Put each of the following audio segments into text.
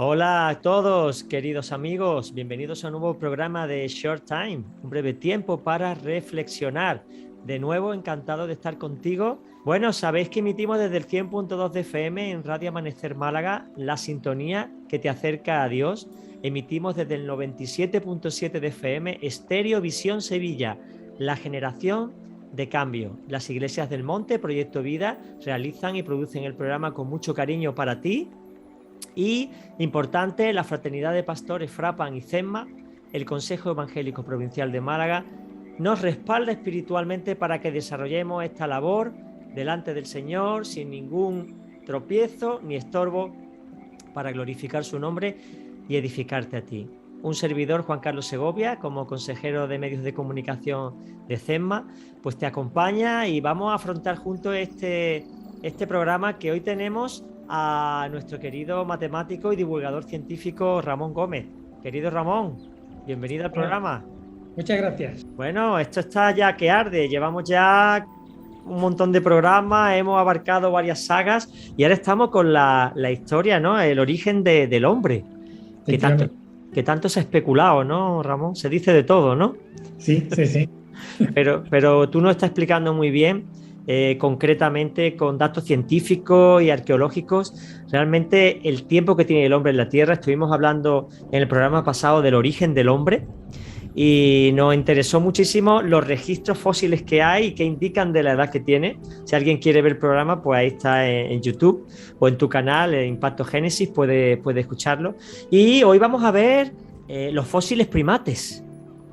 Hola a todos, queridos amigos. Bienvenidos a un nuevo programa de Short Time, un breve tiempo para reflexionar. De nuevo, encantado de estar contigo. Bueno, sabéis que emitimos desde el 100.2 de FM en Radio Amanecer Málaga, la sintonía que te acerca a Dios. Emitimos desde el 97.7 de FM, Estéreo Visión Sevilla, la generación de cambio. Las Iglesias del Monte, Proyecto Vida, realizan y producen el programa con mucho cariño para ti. Y, importante, la Fraternidad de Pastores Frapan y CESMA, el Consejo Evangélico Provincial de Málaga, nos respalda espiritualmente para que desarrollemos esta labor delante del Señor sin ningún tropiezo ni estorbo, para glorificar su nombre y edificarte a ti. Un servidor, Juan Carlos Segovia, como consejero de medios de comunicación de CESMA, pues te acompaña y vamos a afrontar juntos este programa que hoy tenemos a nuestro querido matemático y divulgador científico Ramón Gómez. Querido Ramón, bienvenido al programa. Muchas gracias. Bueno, esto está ya que arde. Llevamos ya un montón de programas, hemos abarcado varias sagas y ahora estamos con la historia, ¿no? El origen del hombre. Que tanto se ha especulado, ¿no, Ramón? Se dice de todo, ¿no? Sí. Pero tú nos estás explicando muy bien, concretamente con datos científicos y arqueológicos, realmente el tiempo que tiene el hombre en la Tierra. Estuvimos hablando en el programa pasado del origen del hombre y nos interesó muchísimo los registros fósiles que hay y que indican de la edad que tiene. Si alguien quiere ver el programa, pues ahí está en YouTube o en tu canal, Impacto Génesis, puede escucharlo. Y hoy vamos a ver los fósiles primates.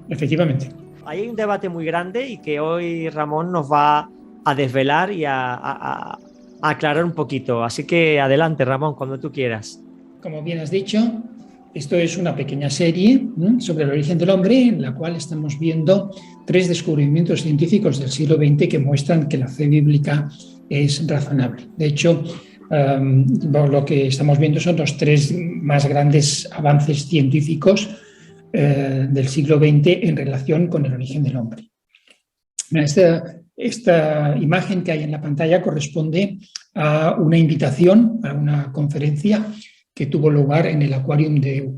Efectivamente. Hay un debate muy grande y que hoy Ramón nos va a desvelar y a aclarar un poquito. Así que adelante, Ramón, cuando tú quieras. Como bien has dicho, esto es una pequeña serie sobre el origen del hombre, en la cual estamos viendo 3 descubrimientos científicos del siglo XX que muestran que la fe bíblica es razonable. De hecho, lo que estamos viendo son los 3 más grandes avances científicos del siglo XX en relación con el origen del hombre. Esta imagen que hay en la pantalla corresponde a una invitación, a una conferencia que tuvo lugar en el Aquarium de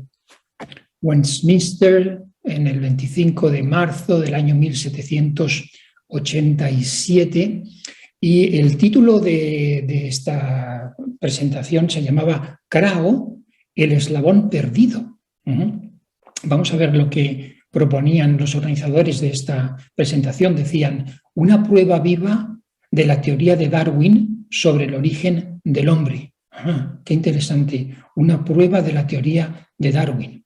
Westminster en el 25 de marzo del año 1787, y el título de esta presentación se llamaba Crao, el eslabón perdido. Vamos a ver lo que proponían los organizadores de esta presentación. Decían: una prueba viva de la teoría de Darwin sobre el origen del hombre. Qué interesante, una prueba de la teoría de Darwin.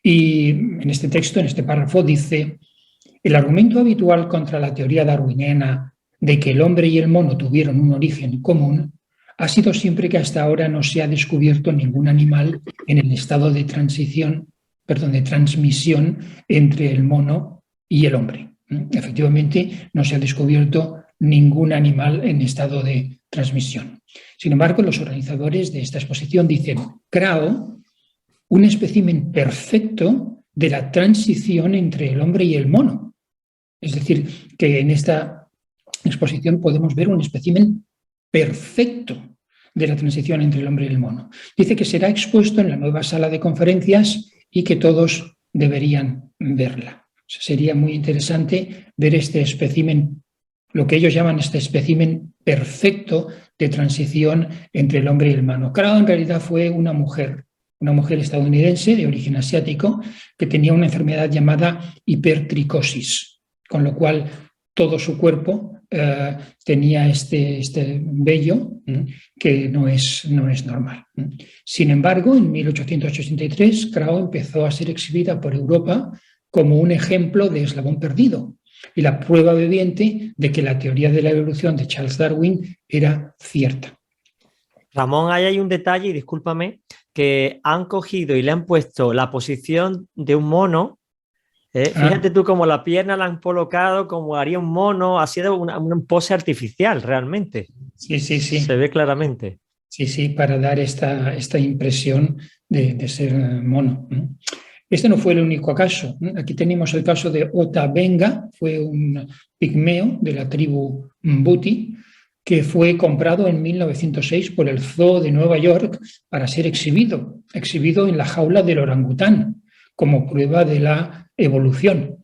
Y en este texto, en este párrafo, dice: el argumento habitual contra la teoría darwiniana de que el hombre y el mono tuvieron un origen común ha sido siempre que hasta ahora no se ha descubierto ningún animal en el estado de transmisión entre el mono y el hombre. Efectivamente, no se ha descubierto ningún animal en estado de transmisión. Sin embargo, los organizadores de esta exposición dicen: Crao, un espécimen perfecto de la transición entre el hombre y el mono. Es decir, que en esta exposición podemos ver un espécimen perfecto de la transición entre el hombre y el mono. Dice que será expuesto en la nueva sala de conferencias y que todos deberían verla. Sería muy interesante ver este espécimen, lo que ellos llaman este espécimen perfecto de transición entre el hombre y el mono. Crao en realidad fue una mujer estadounidense de origen asiático que tenía una enfermedad llamada hipertricosis, con lo cual todo su cuerpo tenía este vello que no es normal. Sin embargo, en 1883, Crao empezó a ser exhibida por Europa como un ejemplo de eslabón perdido y la prueba viviente de que la teoría de la evolución de Charles Darwin era cierta. Ramón, ahí hay un detalle, y discúlpame, que han cogido y le han puesto la posición de un mono. Fíjate tú cómo la pierna la han colocado como haría un mono, ha sido una pose artificial realmente. Sí. Se ve claramente. Sí, para dar esta impresión de ser mono. Este no fue el único caso. Aquí tenemos el caso de Ota Benga, fue un pigmeo de la tribu Mbuti, que fue comprado en 1906 por el Zoo de Nueva York para ser exhibido en la jaula del orangután, como prueba de la evolución.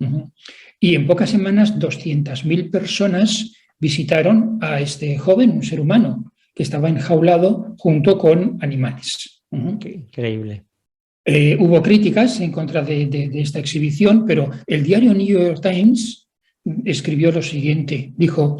Y en pocas semanas 200.000 personas visitaron a este joven, un ser humano, que estaba enjaulado junto con animales. Qué increíble. Hubo críticas en contra de esta exhibición, pero el diario New York Times escribió lo siguiente, dijo: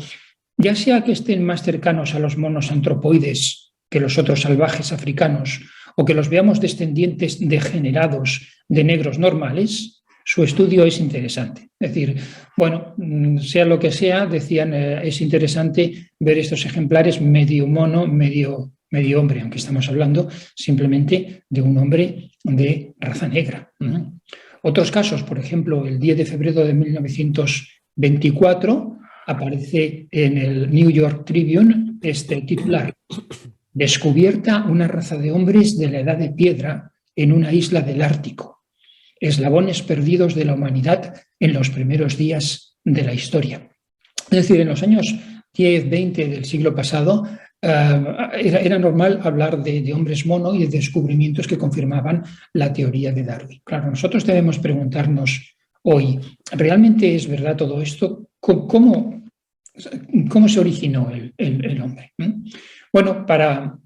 ya sea que estén más cercanos a los monos antropoides que los otros salvajes africanos, o que los veamos descendientes degenerados de negros normales, su estudio es interesante. Es decir, bueno, sea lo que sea, decían, es interesante ver estos ejemplares medio mono, medio hombre, aunque estamos hablando simplemente de un hombre de raza negra. Otros casos, por ejemplo, el 10 de febrero de 1924, aparece en el New York Tribune este titular: descubierta una raza de hombres de la edad de piedra en una isla del Ártico, eslabones perdidos de la humanidad en los primeros días de la historia. Es decir, en los años 10, 20 del siglo pasado era normal hablar de hombres mono y de descubrimientos que confirmaban la teoría de Darwin. Claro, nosotros debemos preguntarnos hoy, ¿realmente es verdad todo esto? ¿Cómo se originó el hombre? Bueno, para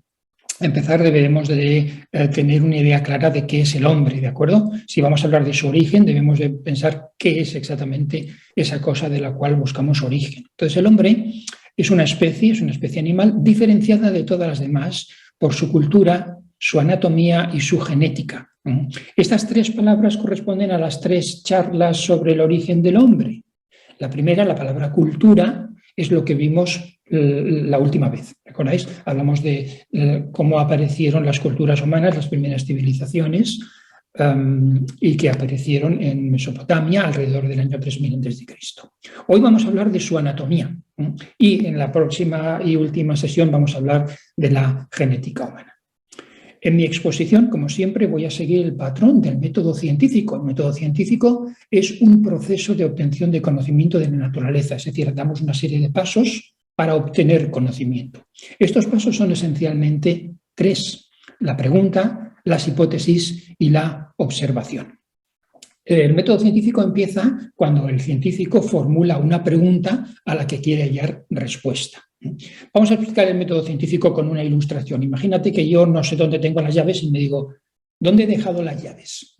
empezar debemos de tener una idea clara de qué es el hombre, ¿de acuerdo? Si vamos a hablar de su origen, debemos de pensar qué es exactamente esa cosa de la cual buscamos origen. Entonces, el hombre es una especie animal diferenciada de todas las demás por su cultura, su anatomía y su genética. Estas tres palabras corresponden a las tres charlas sobre el origen del hombre. La primera, la palabra cultura, es lo que vimos la última vez. ¿Recordáis? Hablamos de cómo aparecieron las culturas humanas, las primeras civilizaciones, y que aparecieron en Mesopotamia alrededor del año 3000 a.C. Hoy vamos a hablar de su anatomía y en la próxima y última sesión vamos a hablar de la genética humana. En mi exposición, como siempre, voy a seguir el patrón del método científico. El método científico es un proceso de obtención de conocimiento de la naturaleza, es decir, damos una serie de pasos para obtener conocimiento. Estos pasos son esencialmente tres: la pregunta, las hipótesis y la observación. El método científico empieza cuando el científico formula una pregunta a la que quiere hallar respuesta. Vamos a explicar el método científico con una ilustración. Imagínate que yo no sé dónde tengo las llaves y me digo, ¿dónde he dejado las llaves?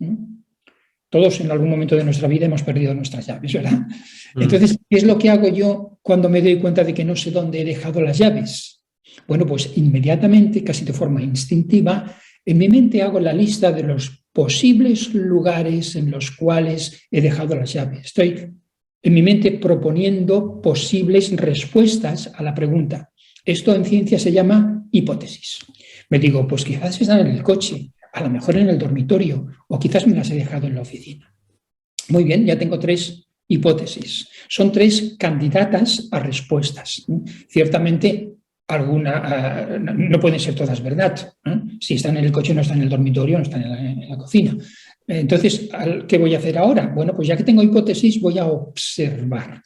Todos en algún momento de nuestra vida hemos perdido nuestras llaves, ¿verdad? Entonces, ¿qué es lo que hago yo cuando me doy cuenta de que no sé dónde he dejado las llaves? Bueno, pues inmediatamente, casi de forma instintiva, en mi mente hago la lista de los posibles lugares en los cuales he dejado las llaves. Estoy en mi mente proponiendo posibles respuestas a la pregunta. Esto en ciencia se llama hipótesis. Me digo, pues quizás están en el coche, a lo mejor en el dormitorio, o quizás me las he dejado en la oficina. Muy bien, ya tengo tres hipótesis. Son tres candidatas a respuestas. Ciertamente, no pueden ser todas verdad. Si están en el coche, no están en el dormitorio, no están en la cocina. Entonces, ¿qué voy a hacer ahora? Bueno, pues ya que tengo hipótesis, voy a observar.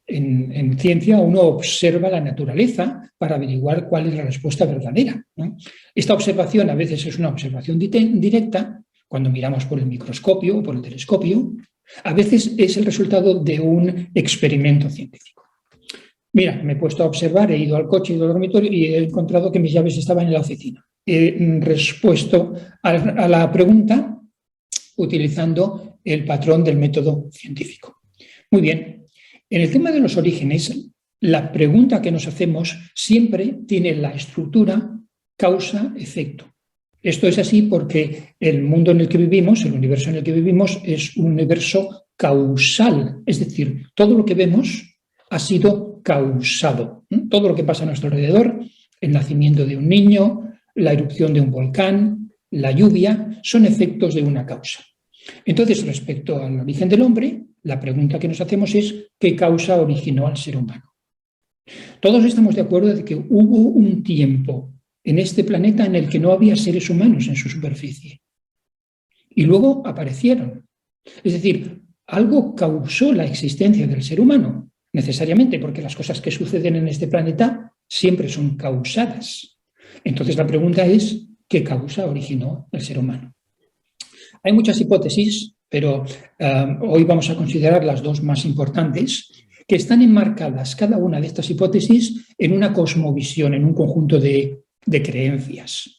En ciencia uno observa la naturaleza para averiguar cuál es la respuesta verdadera. Esta observación a veces es una observación directa, cuando miramos por el microscopio o por el telescopio. A veces es el resultado de un experimento científico. Mira, me he puesto a observar, he ido al coche, he ido al dormitorio y he encontrado que mis llaves estaban en la oficina. He respuesto a la pregunta utilizando el patrón del método científico. Muy bien, en el tema de los orígenes, la pregunta que nos hacemos siempre tiene la estructura causa-efecto. Esto es así porque el mundo en el que vivimos, el universo en el que vivimos, es un universo causal. Es decir, todo lo que vemos ha sido causado. Todo lo que pasa a nuestro alrededor, el nacimiento de un niño, la erupción de un volcán, la lluvia, son efectos de una causa. Entonces, respecto al origen del hombre, la pregunta que nos hacemos es ¿qué causa originó al ser humano? Todos estamos de acuerdo de que hubo un tiempo en este planeta en el que no había seres humanos en su superficie. Y luego aparecieron. Es decir, algo causó la existencia del ser humano. necesariamente, porque las cosas que suceden en este planeta siempre son causadas. Entonces la pregunta es, ¿qué causa originó el ser humano? Hay muchas hipótesis, pero hoy vamos a considerar las dos más importantes, que están enmarcadas cada una de estas hipótesis en una cosmovisión, en un conjunto de creencias.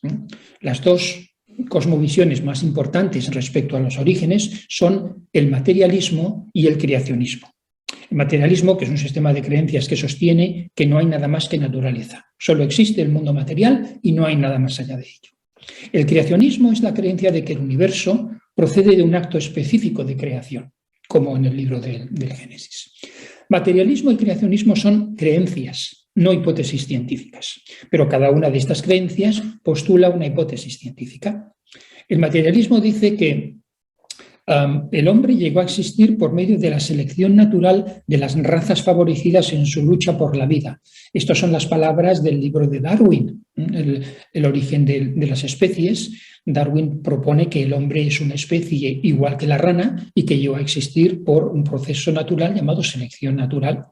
Las dos cosmovisiones más importantes respecto a los orígenes son el materialismo y el creacionismo. El materialismo, que es un sistema de creencias que sostiene que no hay nada más que naturaleza. Solo existe el mundo material y no hay nada más allá de ello. El creacionismo es la creencia de que el universo procede de un acto específico de creación, como en el libro del Génesis. Materialismo y creacionismo son creencias, no hipótesis científicas, pero cada una de estas creencias postula una hipótesis científica. El materialismo dice que el hombre llegó a existir por medio de la selección natural de las razas favorecidas en su lucha por la vida. Estas son las palabras del libro de Darwin, el origen de las especies. Darwin propone que el hombre es una especie igual que la rana y que llegó a existir por un proceso natural llamado selección natural,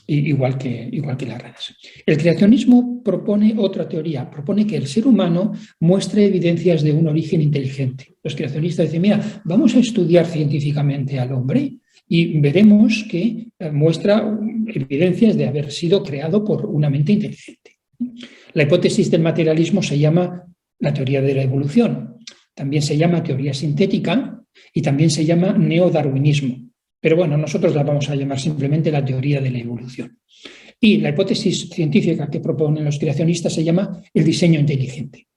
igual que las ranas. El creacionismo propone otra teoría, propone que el ser humano muestre evidencias de un origen inteligente. Los creacionistas dicen, mira, vamos a estudiar científicamente al hombre y veremos que muestra evidencias de haber sido creado por una mente inteligente. La hipótesis del materialismo se llama la teoría de la evolución, también se llama teoría sintética y también se llama neodarwinismo. Pero bueno, nosotros la vamos a llamar simplemente la teoría de la evolución. Y la hipótesis científica que proponen los creacionistas se llama el diseño inteligente.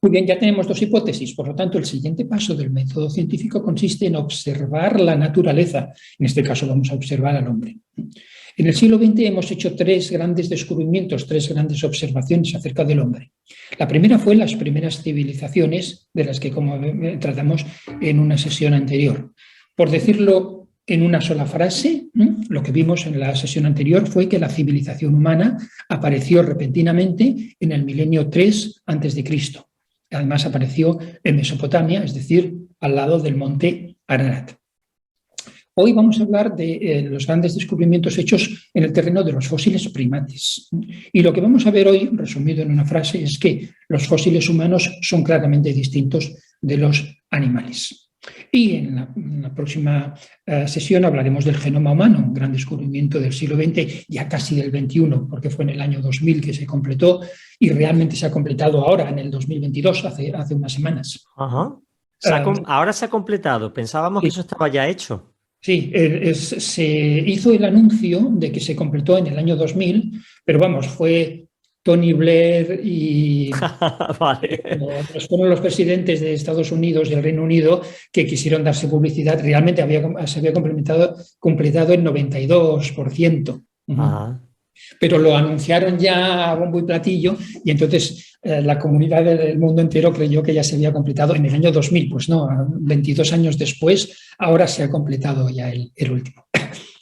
Muy bien, ya tenemos dos hipótesis, por lo tanto el siguiente paso del método científico consiste en observar la naturaleza. En este caso vamos a observar al hombre. En el siglo XX hemos hecho tres grandes descubrimientos, tres grandes observaciones acerca del hombre. La primera fue las primeras civilizaciones, de las que como tratamos en una sesión anterior. Por decirlo en una sola frase, lo que vimos en la sesión anterior fue que la civilización humana apareció repentinamente en el milenio 3 a.C. Además apareció en Mesopotamia, es decir, al lado del monte Ararat. Hoy vamos a hablar de los grandes descubrimientos hechos en el terreno de los fósiles primates. Y lo que vamos a ver hoy, resumido en una frase, es que los fósiles humanos son claramente distintos de los animales. Y en la próxima sesión hablaremos del genoma humano, un gran descubrimiento del siglo XX, ya casi del XXI, porque fue en el año 2000 que se completó y realmente se ha completado ahora, en el 2022, hace unas semanas. Ajá. Ahora se ha completado, pensábamos que eso estaba ya hecho. Sí, se hizo el anuncio de que se completó en el año 2000, pero vamos, fue Tony Blair y vale. fueron los presidentes de Estados Unidos y el Reino Unido que quisieron darse publicidad. Realmente se había completado el 92%. Ajá. Pero lo anunciaron ya a bombo y platillo y entonces la comunidad del mundo entero creyó que ya se había completado en el año 2000. Pues no, 22 años después, ahora se ha completado ya el último.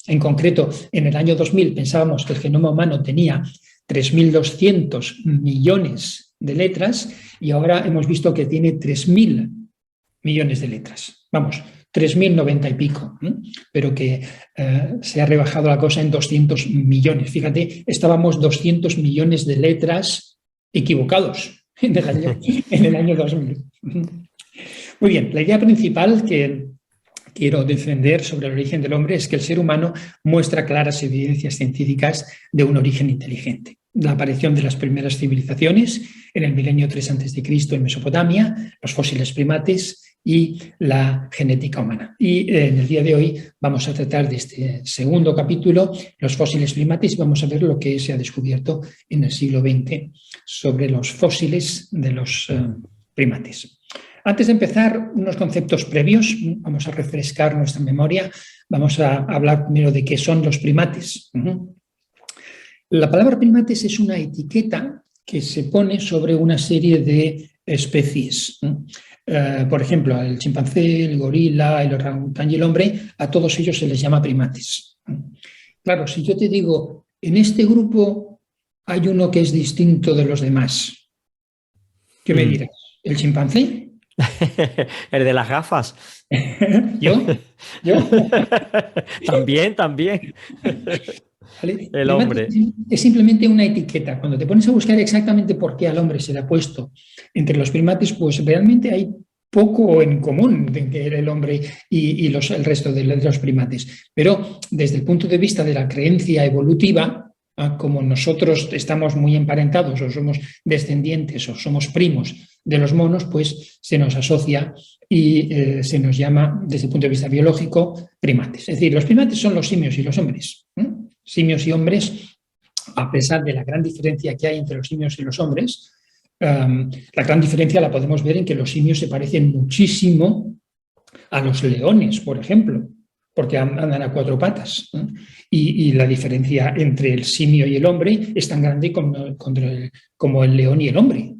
En concreto, en el año 2000 pensábamos que el genoma humano tenía 3.200 millones de letras y ahora hemos visto que tiene 3.000 millones de letras. Vamos, 3.090 y pico, pero que se ha rebajado la cosa en 200 millones. Fíjate, estábamos 200 millones de letras equivocados en el año 2000. Muy bien, la idea principal que quiero defender sobre el origen del hombre es que el ser humano muestra claras evidencias científicas de un origen inteligente. La aparición de las primeras civilizaciones en el milenio 3 a.C. en Mesopotamia, los fósiles primates y la genética humana. Y en el día de hoy vamos a tratar de este segundo capítulo, los fósiles primates, y vamos a ver lo que se ha descubierto en el siglo XX sobre los fósiles de los primates. Antes de empezar, unos conceptos previos, vamos a refrescar nuestra memoria, vamos a hablar primero de qué son los primates. La palabra primates es una etiqueta que se pone sobre una serie de especies. Por ejemplo, el chimpancé, el gorila, el orangután y el hombre, a todos ellos se les llama primates. Claro, si yo te digo, en este grupo hay uno que es distinto de los demás, ¿qué me dirás? ¿El chimpancé? El de las gafas. ¿Yo? ¿Yo? También, también. ¿Vale? El Primate hombre. es simplemente una etiqueta. Cuando te pones a buscar exactamente por qué al hombre se le ha puesto entre los primates, pues realmente hay poco en común de el hombre y el resto de los primates. Pero desde el punto de vista de la creencia evolutiva, como nosotros estamos muy emparentados o somos descendientes o somos primos de los monos, pues se nos asocia y se nos llama, desde el punto de vista biológico, primates. Es decir, los primates son los simios y los hombres. Simios y hombres, a pesar de la gran diferencia que hay entre los simios y los hombres, la gran diferencia la podemos ver en que los simios se parecen muchísimo a los leones, por ejemplo, porque andan a 4 patas. Y la diferencia entre el simio y el hombre es tan grande como el león y el hombre.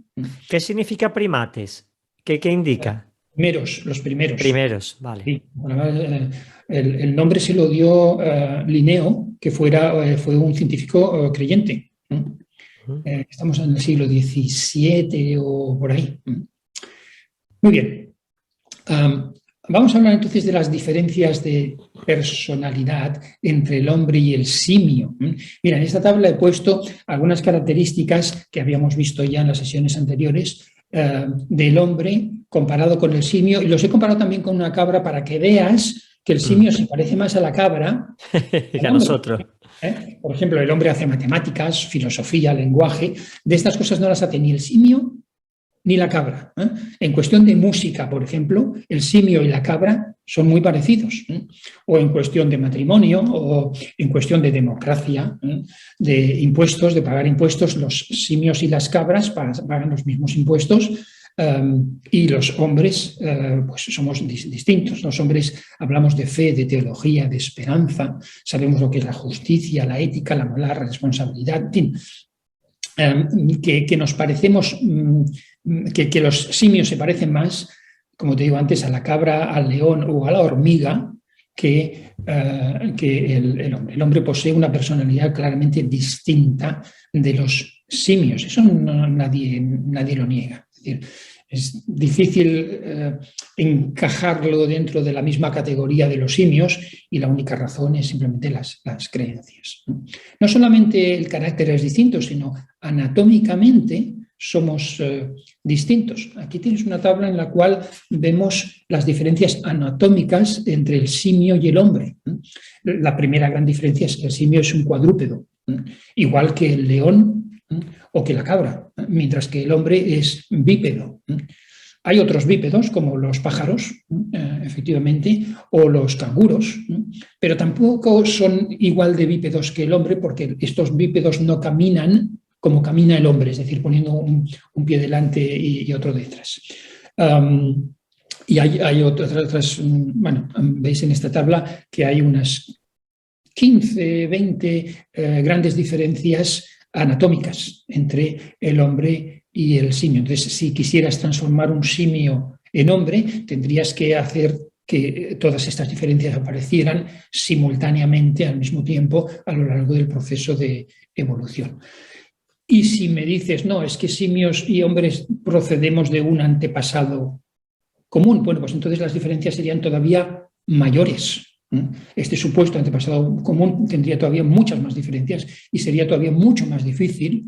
¿Qué significa primates? ¿Qué indica? Los primeros. Primeros, vale. Sí. El nombre se lo dio Linneo, que fue un científico creyente. Estamos en el siglo XVII o por ahí. Muy bien. Vamos a hablar entonces de las diferencias de personalidad entre el hombre y el simio. Mira, en esta tabla he puesto algunas características que habíamos visto ya en las sesiones anteriores del hombre comparado con el simio, y los he comparado también con una cabra para que veas que el simio se parece más a la cabra que a nosotros. Por ejemplo, el hombre hace matemáticas, filosofía, lenguaje. De estas cosas no las hace ni el simio ni la cabra. En cuestión de música, por ejemplo, el simio y la cabra son muy parecidos. O en cuestión de matrimonio, o en cuestión de democracia, de impuestos, de pagar impuestos, los simios y las cabras pagan los mismos impuestos. Y los hombres, pues somos distintos. Los hombres hablamos de fe, de teología, de esperanza, sabemos lo que es la justicia, la ética, la moral, la responsabilidad, en fin, que nos parecemos, que los simios se parecen más, como te digo antes, a la cabra, al león o a la hormiga que el hombre. El hombre posee una personalidad claramente distinta de los simios. Eso nadie lo niega. Es decir, es difícil encajarlo dentro de la misma categoría de los simios, y la única razón es simplemente las creencias. No solamente el carácter es distinto, sino anatómicamente somos distintos. Aquí tienes una tabla en la cual vemos las diferencias anatómicas entre el simio y el hombre. La primera gran diferencia es que el simio es un cuadrúpedo, igual que el león o que la cabra, mientras que el hombre es bípedo. Hay otros bípedos, como los pájaros, efectivamente, o los canguros, pero tampoco son igual de bípedos que el hombre, porque estos bípedos no caminan como camina el hombre, es decir, poniendo un pie delante y otro detrás. Y hay otras, bueno, veis en esta tabla que hay unas 15, 20 grandes diferencias anatómicas entre el hombre y el simio. Entonces, si quisieras transformar un simio en hombre, tendrías que hacer que todas estas diferencias aparecieran simultáneamente, al mismo tiempo, a lo largo del proceso de evolución. Y si me dices, no, es que simios y hombres procedemos de un antepasado común, bueno, pues entonces las diferencias serían todavía mayores. Este supuesto antepasado común tendría todavía muchas más diferencias y sería todavía mucho más difícil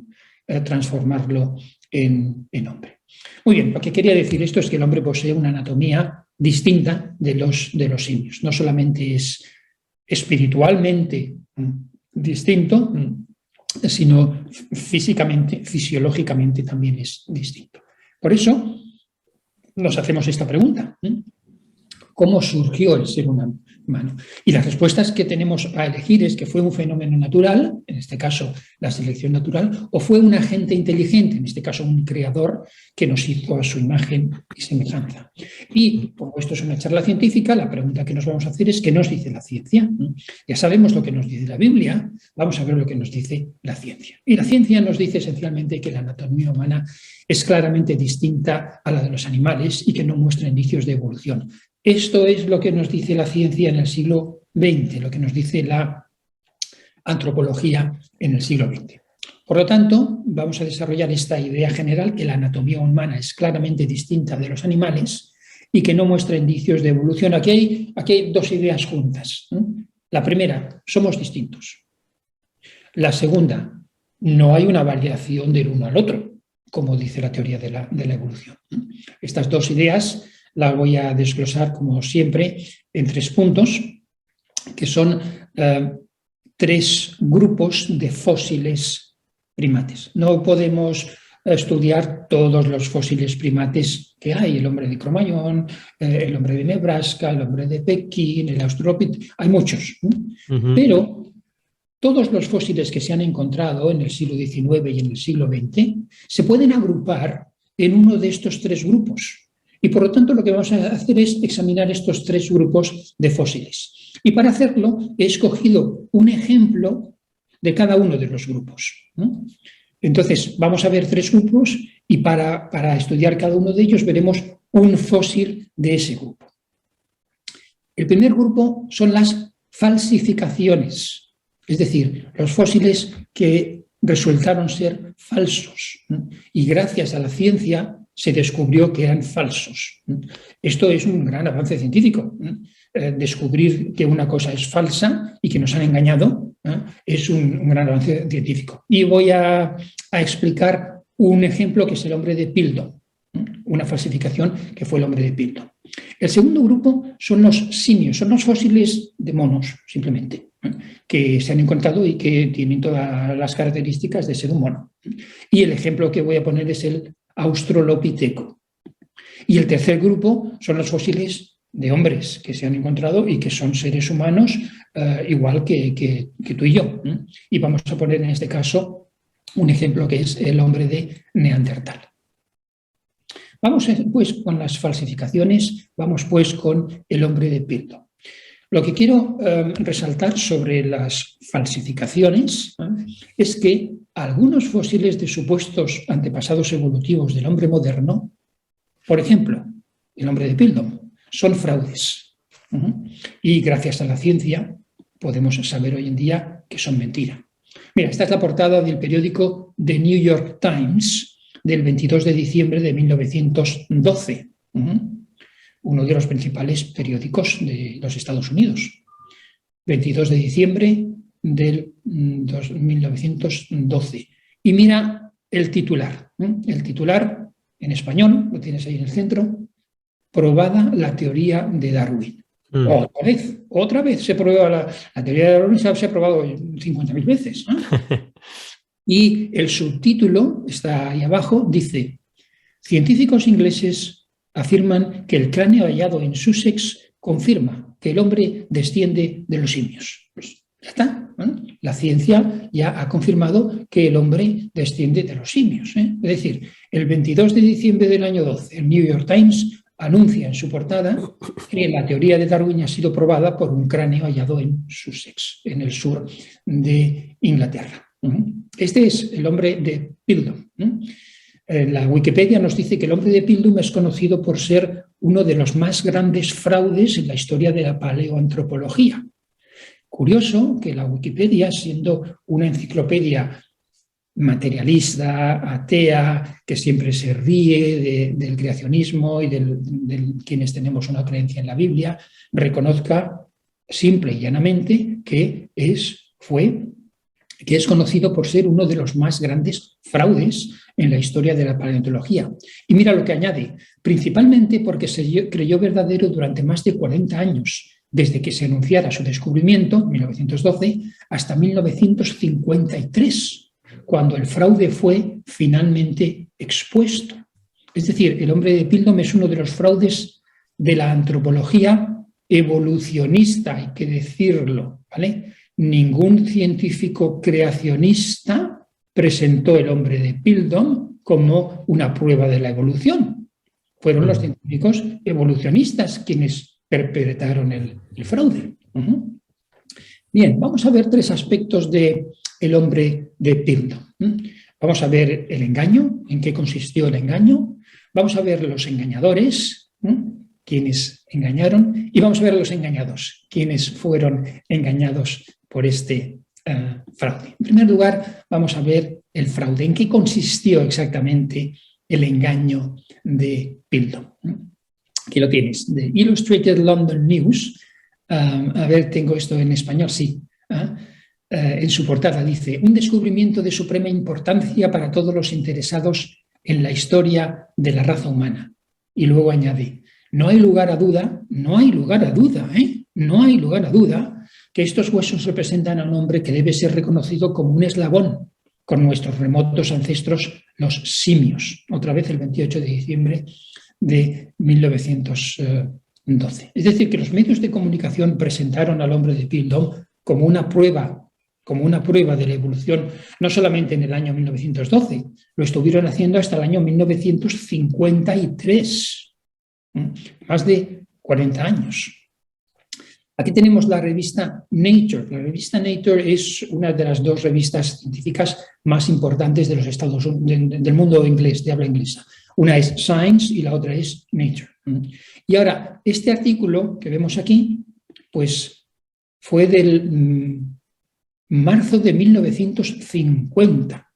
transformarlo en hombre. Muy bien, lo que quería decir esto es que el hombre posee una anatomía distinta de los simios. No solamente es espiritualmente distinto, sino físicamente, fisiológicamente también es distinto. Por eso nos hacemos esta pregunta. ¿Cómo surgió el ser humano? Y las respuestas que tenemos a elegir es que fue un fenómeno natural, en este caso la selección natural, o fue un agente inteligente, en este caso un creador que nos hizo a su imagen y semejanza. Y como esto es una charla científica, la pregunta que nos vamos a hacer es ¿qué nos dice la ciencia? Ya sabemos lo que nos dice la Biblia, vamos a ver lo que nos dice la ciencia. Y la ciencia nos dice esencialmente que la anatomía humana es claramente distinta a la de los animales y que no muestra indicios de evolución. Esto es lo que nos dice la ciencia en el siglo XX, lo que nos dice la antropología en el siglo XX. Por lo tanto, vamos a desarrollar esta idea general que la anatomía humana es claramente distinta de los animales y que no muestra indicios de evolución. Aquí hay dos ideas juntas. La primera, somos distintos. La segunda, no hay una variación del uno al otro, como dice la teoría de la evolución. Estas dos ideas las voy a desglosar, como siempre, en 3 puntos, que son 3 grupos de fósiles primates. No podemos estudiar todos los fósiles primates que hay, el hombre de Cro-Magnon, el hombre de Nebraska, el hombre de Pekín, el Australopithecus, hay muchos. Pero todos los fósiles que se han encontrado en el siglo XIX y en el siglo XX se pueden agrupar en uno de estos 3 grupos. Y por lo tanto lo que vamos a hacer es examinar estos 3 grupos de fósiles. Y para hacerlo he escogido un ejemplo de cada uno de los grupos. Entonces vamos a ver 3 grupos y para estudiar cada uno de ellos veremos un fósil de ese grupo. El primer grupo son las falsificaciones, es decir, los fósiles que resultaron ser falsos y gracias a la ciencia se descubrió que eran falsos. Esto es un gran avance científico. Descubrir que una cosa es falsa y que nos han engañado es un gran avance científico. Y voy a explicar un ejemplo que es el hombre de Piltdown, una falsificación que fue el hombre de Piltdown. El segundo grupo son los simios, son los fósiles de monos, simplemente, que se han encontrado y que tienen todas las características de ser un mono. Y el ejemplo que voy a poner es el Australopithecus. Y el tercer grupo son los fósiles de hombres que se han encontrado y que son seres humanos igual que tú y yo. Y vamos a poner en este caso un ejemplo que es el hombre de Neandertal. Vamos pues con las falsificaciones, vamos pues con el hombre de Piltdown. Lo que quiero resaltar sobre las falsificaciones es que algunos fósiles de supuestos antepasados evolutivos del hombre moderno, por ejemplo, el hombre de Piltdown, son fraudes. Y gracias a la ciencia podemos saber hoy en día que son mentira. Mira, esta es la portada del periódico The New York Times del 22 de diciembre de 1912. Uno de los principales periódicos de los Estados Unidos. 22 de diciembre del 1912. Y mira el titular. El titular en español, lo tienes ahí en el centro, probada la teoría de Darwin. Otra vez se prueba la teoría de Darwin, se ha probado 50.000 veces. Y el subtítulo, está ahí abajo, dice: científicos ingleses afirman que el cráneo hallado en Sussex confirma que el hombre desciende de los simios. Pues ya está. La ciencia ya ha confirmado que el hombre desciende de los simios. Es decir, el 22 de diciembre del año 12, el New York Times anuncia en su portada que la teoría de Darwin ha sido probada por un cráneo hallado en Sussex, en el sur de Inglaterra. Este es el hombre de Piltdown. La Wikipedia nos dice que el hombre de Piltdown es conocido por ser uno de los más grandes fraudes en la historia de la paleoantropología. Curioso que la Wikipedia, siendo una enciclopedia materialista, atea, que siempre se ríe del creacionismo y de quienes tenemos una creencia en la Biblia, reconozca simple y llanamente que es conocido por ser uno de los más grandes fraudes en la historia de la paleontología. Y mira lo que añade: principalmente porque se creyó verdadero durante más de 40 años, desde que se anunciara su descubrimiento, en 1912, hasta 1953, cuando el fraude fue finalmente expuesto. Es decir, el hombre de Piltdown es uno de los fraudes de la antropología evolucionista, hay que decirlo, ¿vale? Ningún científico creacionista presentó el hombre de Piltdown como una prueba de la evolución. Fueron los científicos evolucionistas quienes perpetraron el fraude. Bien, vamos a ver 3 aspectos del hombre de Piltdown. Vamos a ver el engaño, en qué consistió el engaño. Vamos a ver los engañadores, quienes engañaron, y vamos a ver los engañados, quienes fueron engañados por este fraude. En primer lugar, vamos a ver el fraude. ¿En qué consistió exactamente el engaño de Piltdown? Aquí lo tienes, de Illustrated London News. A ver, tengo esto en español, sí. En su portada dice: un descubrimiento de suprema importancia para todos los interesados en la historia de la raza humana. Y luego añade: no hay lugar a duda, no hay lugar a duda, no hay lugar a duda que estos huesos representan a un hombre que debe ser reconocido como un eslabón con nuestros remotos ancestros, los simios. Otra vez el 28 de diciembre de 1912. Es decir, que los medios de comunicación presentaron al hombre de Piltdown como una prueba de la evolución, no solamente en el año 1912, lo estuvieron haciendo hasta el año 1953, más de 40 años. Aquí tenemos la revista Nature. La revista Nature es una de las dos revistas científicas más importantes de los Estados Unidos, del mundo inglés, de habla inglesa. Una es Science y la otra es Nature. Y ahora, este artículo que vemos aquí, pues fue del marzo de 1950.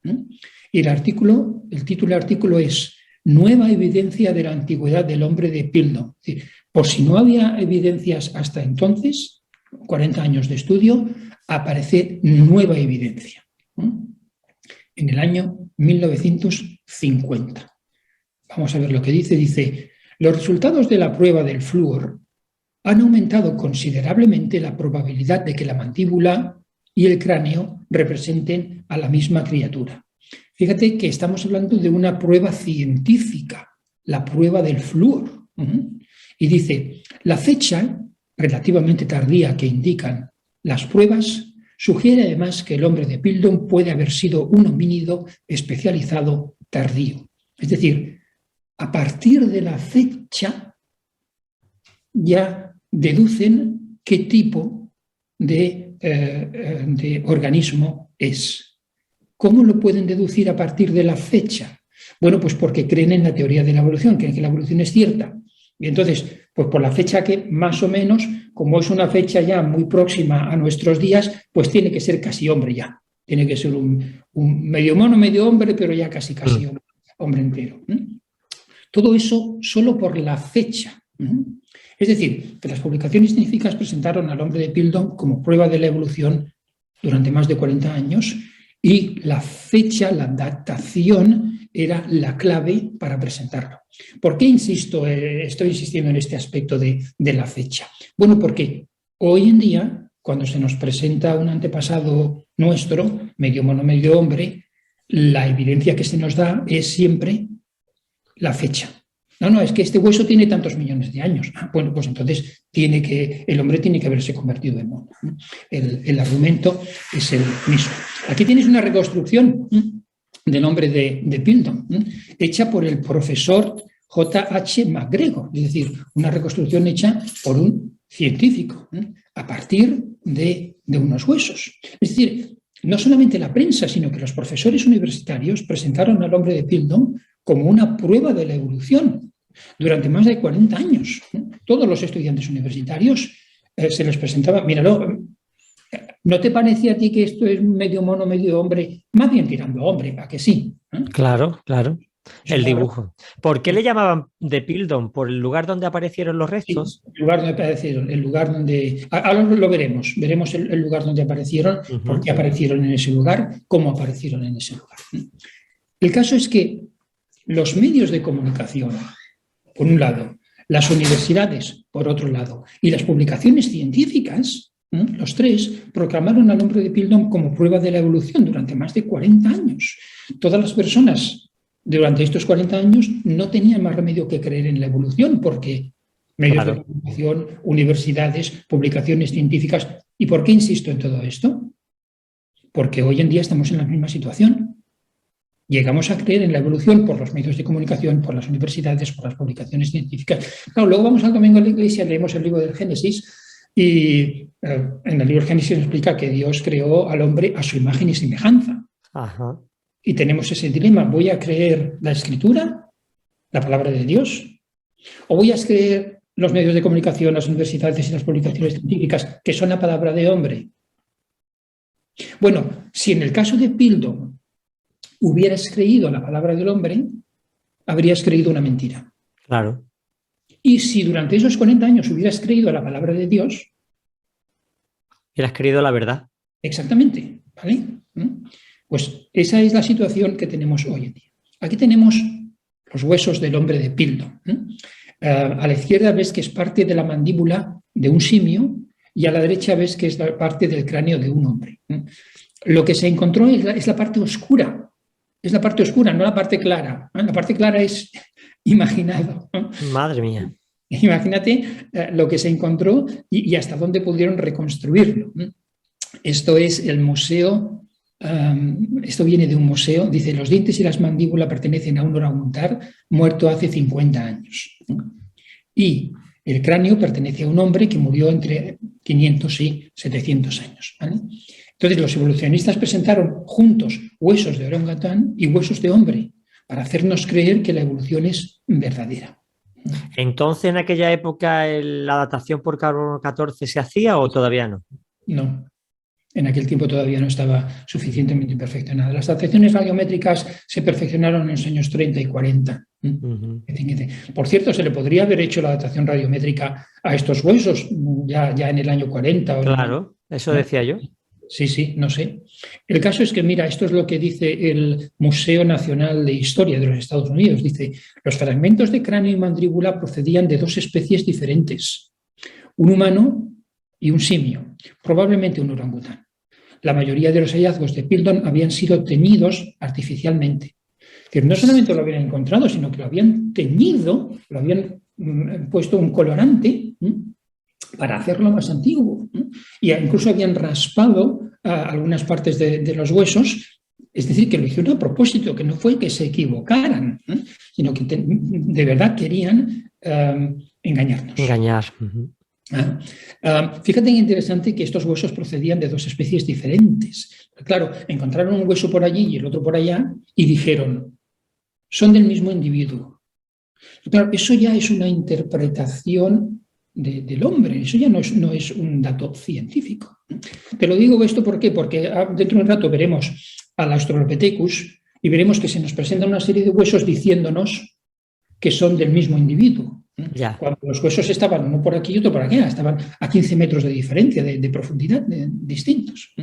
Y el título del artículo es Nueva evidencia de la antigüedad del hombre de Piltdown. Es decir, por si no había evidencias hasta entonces, 40 años de estudio, aparece nueva evidencia. En el año 1950. Vamos a ver lo que dice. Dice: los resultados de la prueba del flúor han aumentado considerablemente la probabilidad de que la mandíbula y el cráneo representen a la misma criatura. Fíjate que estamos hablando de una prueba científica, la prueba del flúor. Y dice: la fecha relativamente tardía que indican las pruebas sugiere además que el hombre de Piltdown puede haber sido un homínido especializado tardío. Es decir, a partir de la fecha ya deducen qué tipo de organismo es. ¿Cómo lo pueden deducir a partir de la fecha? Bueno, pues porque creen en la teoría de la evolución, creen que la evolución es cierta. Y entonces, pues por la fecha que más o menos, como es una fecha ya muy próxima a nuestros días, pues tiene que ser casi hombre ya. Tiene que ser un medio mono, medio hombre, pero ya casi hombre entero. Todo eso solo por la fecha. Es decir, que las publicaciones científicas presentaron al hombre de Piltdown como prueba de la evolución durante más de 40 años y la fecha, la datación, era la clave para presentarlo. ¿Por qué estoy insistiendo en este aspecto de la fecha? Bueno, porque hoy en día, cuando se nos presenta un antepasado nuestro, medio mono, medio hombre, la evidencia que se nos da es siempre la fecha. No, es que este hueso tiene tantos millones de años. Bueno, pues entonces el hombre tiene que haberse convertido en mono. El argumento es el mismo. Aquí tienes una reconstrucción del hombre de Piltdown, hecha por el profesor J.H. McGregor, es decir, una reconstrucción hecha por un científico a partir de unos huesos. Es decir, no solamente la prensa, sino que los profesores universitarios presentaron al hombre de Piltdown como una prueba de la evolución durante más de 40 años. Todos los estudiantes universitarios se les presentaba, míralo, ¿no te parecía a ti que esto es medio mono, medio hombre? Más bien tirando hombre, ¿a que sí? Claro. El dibujo. ¿Por qué le llamaban de Piltdown? ¿Por el lugar donde aparecieron los restos? Sí, el lugar donde aparecieron, el lugar donde... Ahora lo veremos el lugar donde aparecieron, por qué aparecieron en ese lugar, cómo aparecieron en ese lugar. El caso es que los medios de comunicación, por un lado, las universidades, por otro lado, y las publicaciones científicas, los tres, proclamaron al hombre de Piltdown como prueba de la evolución durante más de 40 años. Todas las personas durante estos 40 años no tenían más remedio que creer en la evolución, porque medios de comunicación, universidades, publicaciones científicas. ¿Y por qué insisto en todo esto? Porque hoy en día estamos en la misma situación. Llegamos a creer en la evolución por los medios de comunicación, por las universidades, por las publicaciones científicas. Claro, luego vamos al domingo a la iglesia, leemos el libro del Génesis y en el libro del Génesis nos explica que Dios creó al hombre a su imagen y semejanza. Ajá. Y tenemos ese dilema: ¿voy a creer la Escritura, la palabra de Dios? ¿O voy a creer los medios de comunicación, las universidades y las publicaciones científicas, que son la palabra de hombre? Bueno, si en el caso de Piltdown hubieras creído la palabra del hombre, habrías creído una mentira. Claro. Y si durante esos 40 años hubieras creído a la palabra de Dios... Hubieras creído la verdad. Exactamente, ¿vale? Pues esa es la situación que tenemos hoy en día. Aquí tenemos los huesos del hombre de Pildon. A la izquierda ves que es parte de la mandíbula de un simio y a la derecha ves que es la parte del cráneo de un hombre. Lo que se encontró es la parte oscura. Es la parte oscura, no la parte clara. La parte clara es imaginado. Madre mía. Imagínate lo que se encontró y hasta dónde pudieron reconstruirlo. Esto es el museo, esto viene de un museo, dice, los dientes y las mandíbulas pertenecen a un orangután muerto hace 50 años. Y el cráneo pertenece a un hombre que murió entre 500 y 700 años. ¿Vale? Entonces los evolucionistas presentaron juntos huesos de orangután y huesos de hombre para hacernos creer que la evolución es verdadera. Entonces, en aquella época, ¿la datación por carbono 14 se hacía o todavía no? No. En aquel tiempo todavía no estaba suficientemente perfeccionada. Las dataciones radiométricas se perfeccionaron en los años 30 y 40. Por cierto, se le podría haber hecho la datación radiométrica a estos huesos ya en el año 40. Claro, eso decía yo. Sí, no sé. El caso es que, mira, esto es lo que dice el Museo Nacional de Historia de los Estados Unidos. Dice, los fragmentos de cráneo y mandíbula procedían de dos especies diferentes, un humano y un simio, probablemente un orangután. La mayoría de los hallazgos de Pildon habían sido teñidos artificialmente. Es decir, no solamente lo habían encontrado, sino que lo habían teñido, lo habían puesto un colorante para hacerlo más antiguo. Y incluso habían raspado algunas partes de los huesos, es decir, que lo hicieron a propósito, que no fue que se equivocaran, sino que de verdad querían engañarnos. Engañar. Fíjate qué interesante que estos huesos procedían de dos especies diferentes. Claro, encontraron un hueso por allí y el otro por allá y dijeron, son del mismo individuo. Claro, eso ya es una interpretación del hombre, eso ya no es un dato científico. Te lo digo esto ¿por qué? Porque dentro de un rato veremos al Australopithecus y veremos que se nos presenta una serie de huesos diciéndonos que son del mismo individuo. Ya. Cuando los huesos estaban uno por aquí y otro por allá, estaban a 15 metros de diferencia, de profundidad, distintos.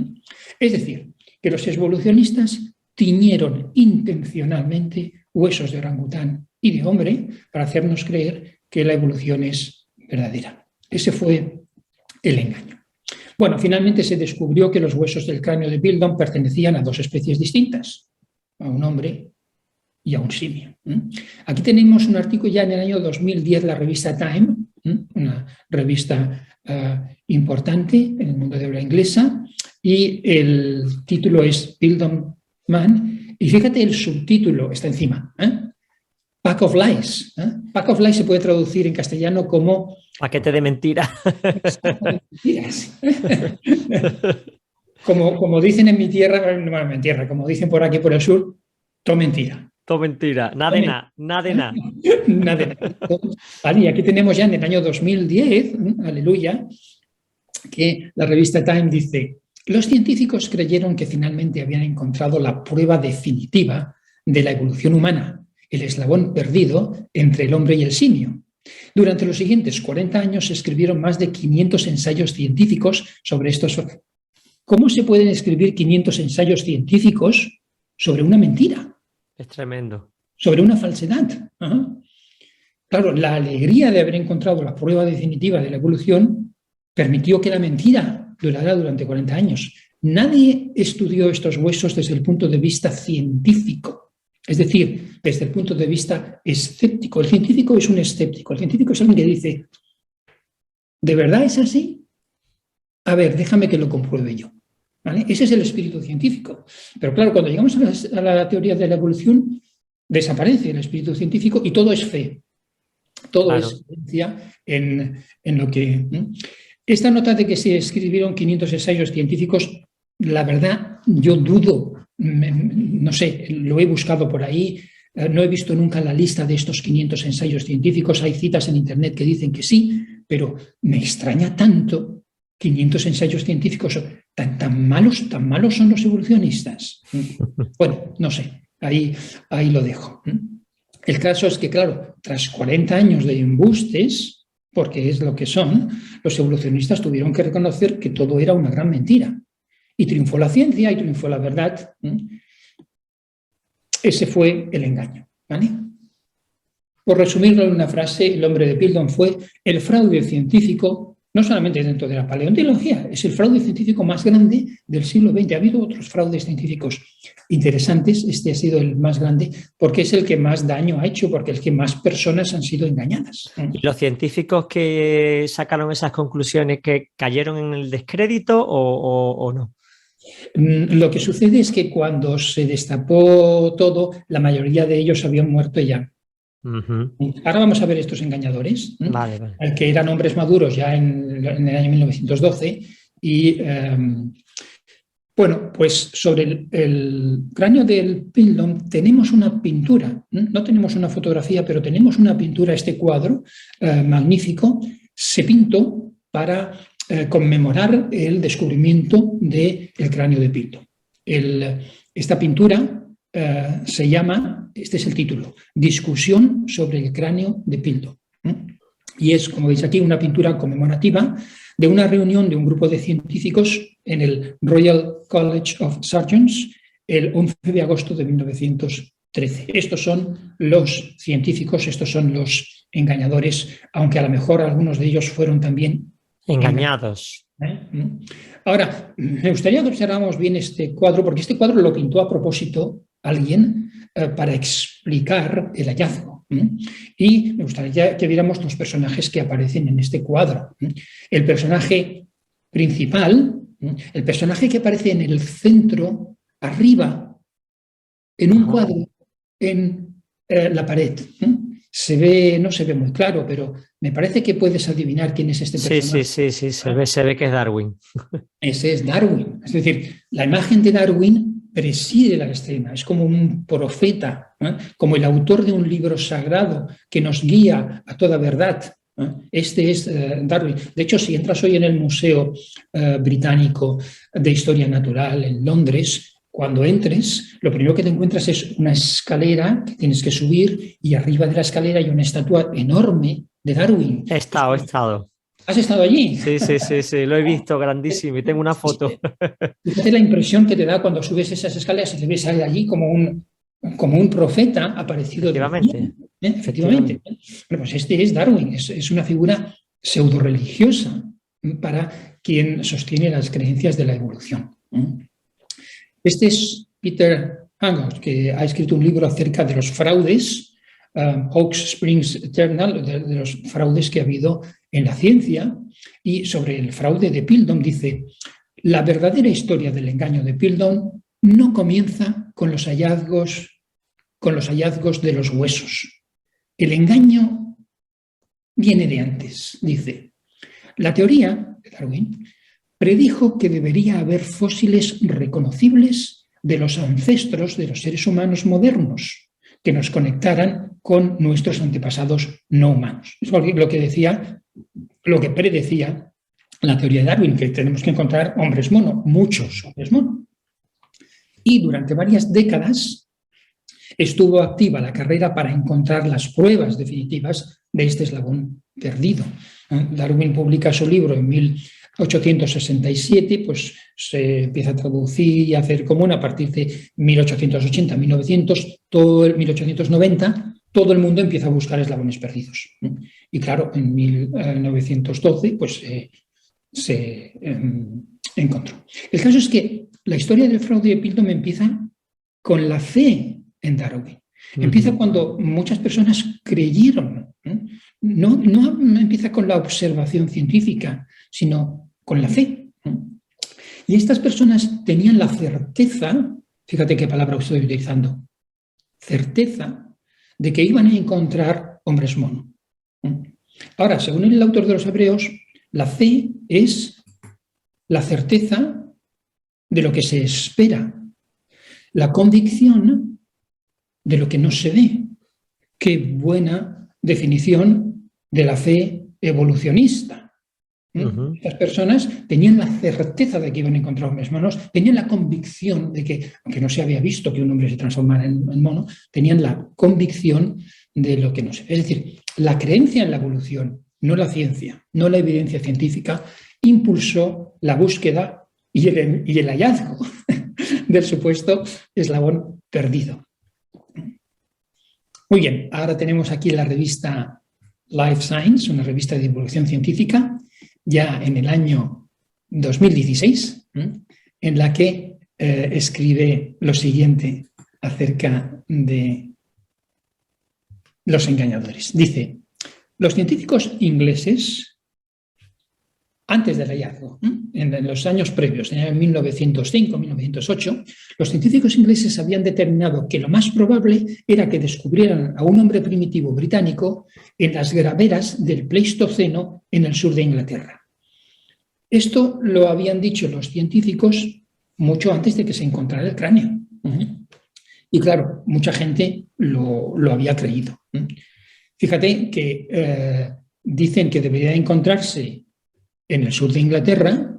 Es decir, que los evolucionistas tiñeron intencionalmente huesos de orangután y de hombre para hacernos creer que la evolución es verdadera. Ese fue el engaño. Bueno, finalmente se descubrió que los huesos del cráneo de Pildon pertenecían a dos especies distintas, a un hombre y a un simio. Aquí tenemos un artículo ya en el año 2010, la revista Time, una revista importante en el mundo de habla inglesa, y el título es Pildon Man, y fíjate el subtítulo, está encima, Pack of Lies. Pack of Lies se puede traducir en castellano como... Paquete de mentiras. Mentiras. Como dicen en mi tierra, como dicen por aquí por el sur, todo mentira. Todo mentira, nada de nada, nada de nada. Nada de nada. Vale, y aquí tenemos ya en el año 2010, aleluya, que la revista Time dice, los científicos creyeron que finalmente habían encontrado la prueba definitiva de la evolución humana, el eslabón perdido entre el hombre y el simio. Durante los siguientes 40 años se escribieron más de 500 ensayos científicos sobre estos. ¿Cómo se pueden escribir 500 ensayos científicos sobre una mentira? Es tremendo. Sobre una falsedad. Claro, la alegría de haber encontrado la prueba definitiva de la evolución permitió que la mentira durara durante 40 años. Nadie estudió estos huesos desde el punto de vista científico. Es decir, desde el punto de vista escéptico. El científico es un escéptico. El científico es alguien que dice, ¿de verdad es así? A ver, déjame que lo compruebe yo. ¿Vale? Ese es el espíritu científico. Pero claro, cuando llegamos a la teoría de la evolución, desaparece el espíritu científico y todo es fe. Todo claro. Es creencia en lo que... Esta nota de que se escribieron 500 ensayos científicos, la verdad, yo dudo. No sé, lo he buscado por ahí, no he visto nunca la lista de estos 500 ensayos científicos, hay citas en internet que dicen que sí, pero me extraña tanto 500 ensayos científicos, tan malos son los evolucionistas. Bueno, no sé, ahí lo dejo. El caso es que, claro, tras 40 años de embustes, porque es lo que son, los evolucionistas tuvieron que reconocer que todo era una gran mentira. Y triunfó la ciencia y triunfó la verdad. Ese fue el engaño, ¿vale? Por resumirlo en una frase, el hombre de Piltdown fue el fraude científico, no solamente dentro de la paleontología, es el fraude científico más grande del siglo XX. Ha habido otros fraudes científicos interesantes, este ha sido el más grande porque es el que más daño ha hecho, porque es el que más personas han sido engañadas. ¿Y los científicos que sacaron esas conclusiones que cayeron en el descrédito o no? Lo que sucede es que cuando se destapó todo, la mayoría de ellos habían muerto ya. Ahora vamos a ver estos engañadores, vale. Que eran hombres maduros ya en el año 1912 y bueno, pues sobre el cráneo del Piltdown tenemos una pintura, no tenemos una fotografía, pero tenemos una pintura, este cuadro magnífico, se pintó para conmemorar el descubrimiento del cráneo de Piltdown. Esta pintura se llama, este es el título, Discusión sobre el cráneo de Piltdown. Y es, como veis aquí, una pintura conmemorativa de una reunión de un grupo de científicos en el Royal College of Surgeons el 11 de agosto de 1913. Estos son los científicos, estos son los engañadores, aunque a lo mejor algunos de ellos fueron también engañados. Ahora, me gustaría que observáramos bien este cuadro, porque este cuadro lo pintó a propósito alguien para explicar el hallazgo. Y me gustaría que viéramos los personajes que aparecen en este cuadro. El personaje principal, el personaje que aparece en el centro, arriba, en un cuadro, en la pared. Se ve, no se ve muy claro, pero me parece que puedes adivinar quién es este personaje. Sí, se ve que es Darwin. Ese es Darwin. Es decir, la imagen de Darwin preside la escena, es como un profeta, como el autor de un libro sagrado que nos guía a toda verdad. Este es Darwin. De hecho, si entras hoy en el Museo Británico de Historia Natural en Londres, cuando entres, lo primero que te encuentras es una escalera que tienes que subir y arriba de la escalera hay una estatua enorme de Darwin. He estado. ¿Has estado allí? Sí, lo he visto, grandísimo, y tengo una foto. Fíjate la impresión que te da cuando subes esas escaleras y te ves allí como un profeta aparecido. Efectivamente. Bueno, pues este es Darwin, es una figura pseudo-religiosa para quien sostiene las creencias de la evolución. Este es Peter Hangouts, que ha escrito un libro acerca de los fraudes, Hawks Springs Eternal, de los fraudes que ha habido en la ciencia, y sobre el fraude de Piltdown dice: la verdadera historia del engaño de Piltdown no comienza con los hallazgos de los huesos. El engaño viene de antes, dice. La teoría de Darwin predijo que debería haber fósiles reconocibles de los ancestros de los seres humanos modernos que nos conectaran con nuestros antepasados no humanos. Es lo que predecía la teoría de Darwin, que tenemos que encontrar hombres mono, muchos hombres mono. Y durante varias décadas estuvo activa la carrera para encontrar las pruebas definitivas de este eslabón perdido. Darwin publica su libro en 1867, pues se empieza a traducir y a hacer común a partir de 1880, 1900, todo el 1890, todo el mundo empieza a buscar eslabones perdidos. Y claro, en 1912 pues se encontró. El caso es que la historia del fraude de Piltdown empieza con la fe en Darwin. Empieza cuando muchas personas creyeron. No empieza con la observación científica, sino con la fe. Y estas personas tenían la certeza, fíjate qué palabra estoy utilizando, certeza de que iban a encontrar hombres mono. Ahora, según el autor de los Hebreos, la fe es la certeza de lo que se espera, la convicción de lo que no se ve. Qué buena definición de la fe evolucionista. Estas personas tenían la certeza de que iban a encontrar hombres monos, tenían la convicción de que, aunque no se había visto que un hombre se transformara en mono, tenían la convicción de lo que no se ve. Es decir, la creencia en la evolución, no la ciencia, no la evidencia científica, impulsó la búsqueda y el hallazgo del supuesto eslabón perdido. Muy bien, ahora tenemos aquí la revista Life Science, una revista de divulgación científica, ya en el año 2016, en la que escribe lo siguiente acerca de los engañadores. Dice, los científicos ingleses, antes del hallazgo, en los años previos, en 1905, 1908, los científicos ingleses habían determinado que lo más probable era que descubrieran a un hombre primitivo británico en las graveras del Pleistoceno en el sur de Inglaterra. Esto lo habían dicho los científicos mucho antes de que se encontrara el cráneo. Y claro, mucha gente lo había creído. Fíjate que dicen que debería encontrarse en el sur de Inglaterra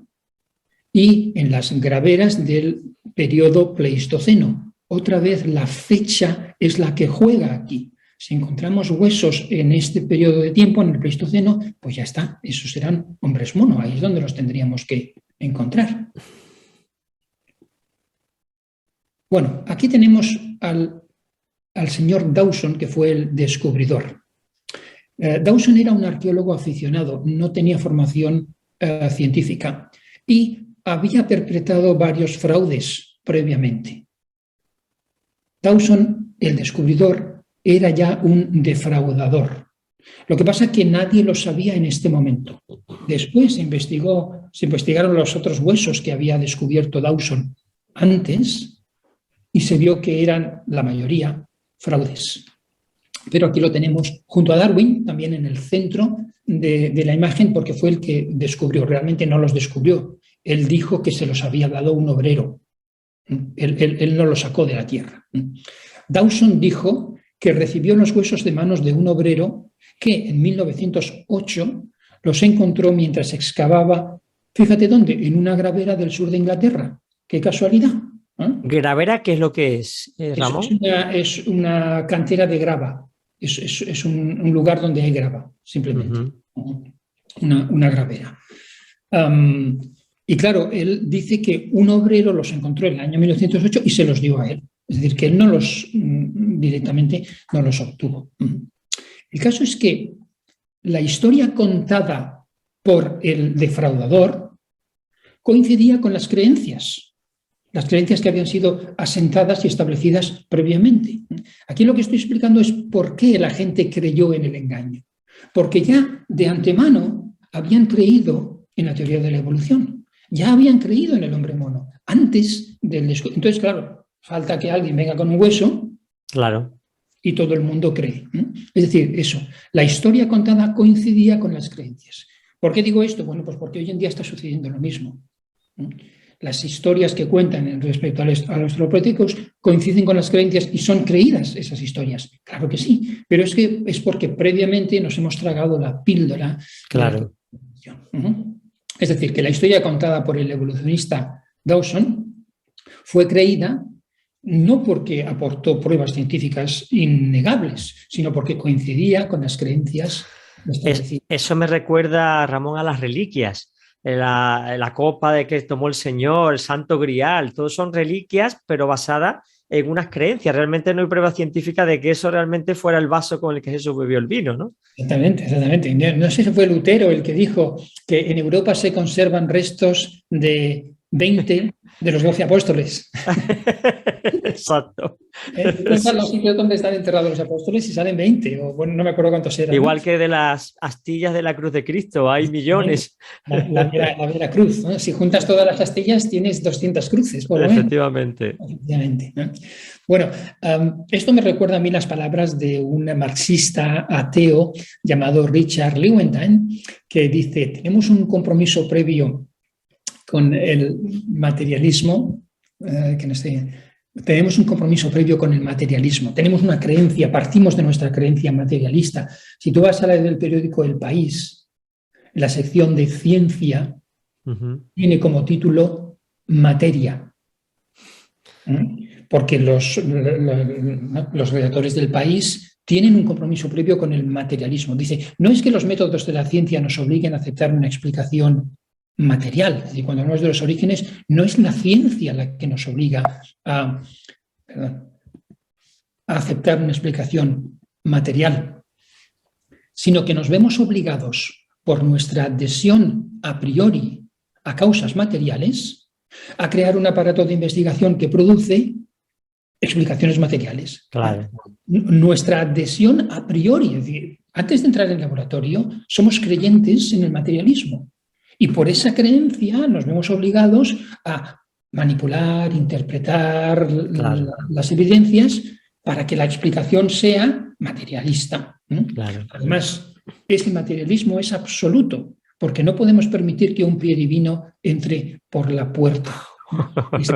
y en las graveras del periodo Pleistoceno. Otra vez la fecha es la que juega aquí. Si encontramos huesos en este periodo de tiempo, en el Pleistoceno, pues ya está, esos serán hombres mono, ahí es donde los tendríamos que encontrar. Bueno, aquí tenemos al señor Dawson, que fue el descubridor. Dawson era un arqueólogo aficionado, no tenía formación científica y había perpetrado varios fraudes previamente. Dawson, el descubridor, era ya un defraudador. Lo que pasa es que nadie lo sabía en este momento. Después se investigaron los otros huesos que había descubierto Dawson antes y se vio que eran la mayoría fraudes. Pero aquí lo tenemos junto a Darwin, también en el centro de la imagen, porque fue el que descubrió. Realmente no los descubrió. Él dijo que se los había dado un obrero. Él no los sacó de la tierra. Dawson dijo que recibió los huesos de manos de un obrero que en 1908 los encontró mientras excavaba, fíjate dónde, en una gravera del sur de Inglaterra. ¡Qué casualidad! ¿Gravera qué es lo que es, Ramón? Es una cantera de grava. Es un lugar donde hay grava, simplemente. Una gravera. Y claro, él dice que un obrero los encontró en el año 1908 y se los dio a él. Es decir, que él directamente no los obtuvo. El caso es que la historia contada por el defraudador coincidía con las creencias que habían sido asentadas y establecidas previamente. Aquí lo que estoy explicando es por qué la gente creyó en el engaño. Porque ya de antemano habían creído en la teoría de la evolución, ya habían creído en el hombre mono, antes del descubrimiento. Entonces, claro, falta que alguien venga con un hueso, claro, y todo el mundo cree. Es decir, eso, la historia contada coincidía con las creencias. ¿Por qué digo esto? Bueno, pues porque hoy en día está sucediendo lo mismo. Las historias que cuentan respecto a los australopithecus coinciden con las creencias y son creídas esas historias. Claro que sí, pero es porque previamente nos hemos tragado la píldora. Claro. Es decir, que la historia contada por el evolucionista Dawson fue creída no porque aportó pruebas científicas innegables, sino porque coincidía con las creencias establecidas. Eso me recuerda, Ramón, a las reliquias. La copa de que tomó el Señor, el Santo Grial, todos son reliquias, pero basadas en unas creencias. Realmente no hay prueba científica de que eso realmente fuera el vaso con el que Jesús bebió el vino, ¿no? Exactamente. No sé si fue Lutero el que dijo que en Europa se conservan restos de 20 de los 12 apóstoles. Exacto. Los sitios donde están enterrados los apóstoles y salen 20, o bueno, no me acuerdo cuántos eran. Igual que de las astillas de la cruz de Cristo, hay millones. La Vera Cruz, ¿no? Si juntas todas las astillas tienes 200 cruces, por lo menos. Efectivamente. ¿No? Bueno, esto me recuerda a mí las palabras de un marxista ateo llamado Richard Lewontin, que dice, tenemos un compromiso previo con el materialismo, tenemos un compromiso previo con el materialismo, tenemos una creencia, partimos de nuestra creencia materialista. Si tú vas a leer el periódico El País, la sección de ciencia tiene como título Materia. Porque los redactores del País tienen un compromiso previo con el materialismo. Dice, no es que los métodos de la ciencia nos obliguen a aceptar una explicación material. Es decir, cuando hablamos de los orígenes, no es la ciencia la que nos obliga a aceptar una explicación material, sino que nos vemos obligados por nuestra adhesión a priori a causas materiales a crear un aparato de investigación que produce explicaciones materiales. Claro. Nuestra adhesión a priori, es decir, antes de entrar en el laboratorio, somos creyentes en el materialismo. Y por esa creencia nos vemos obligados a manipular, interpretar las evidencias para que la explicación sea materialista. Claro. Además, ese materialismo es absoluto, porque no podemos permitir que un pie divino entre por la puerta.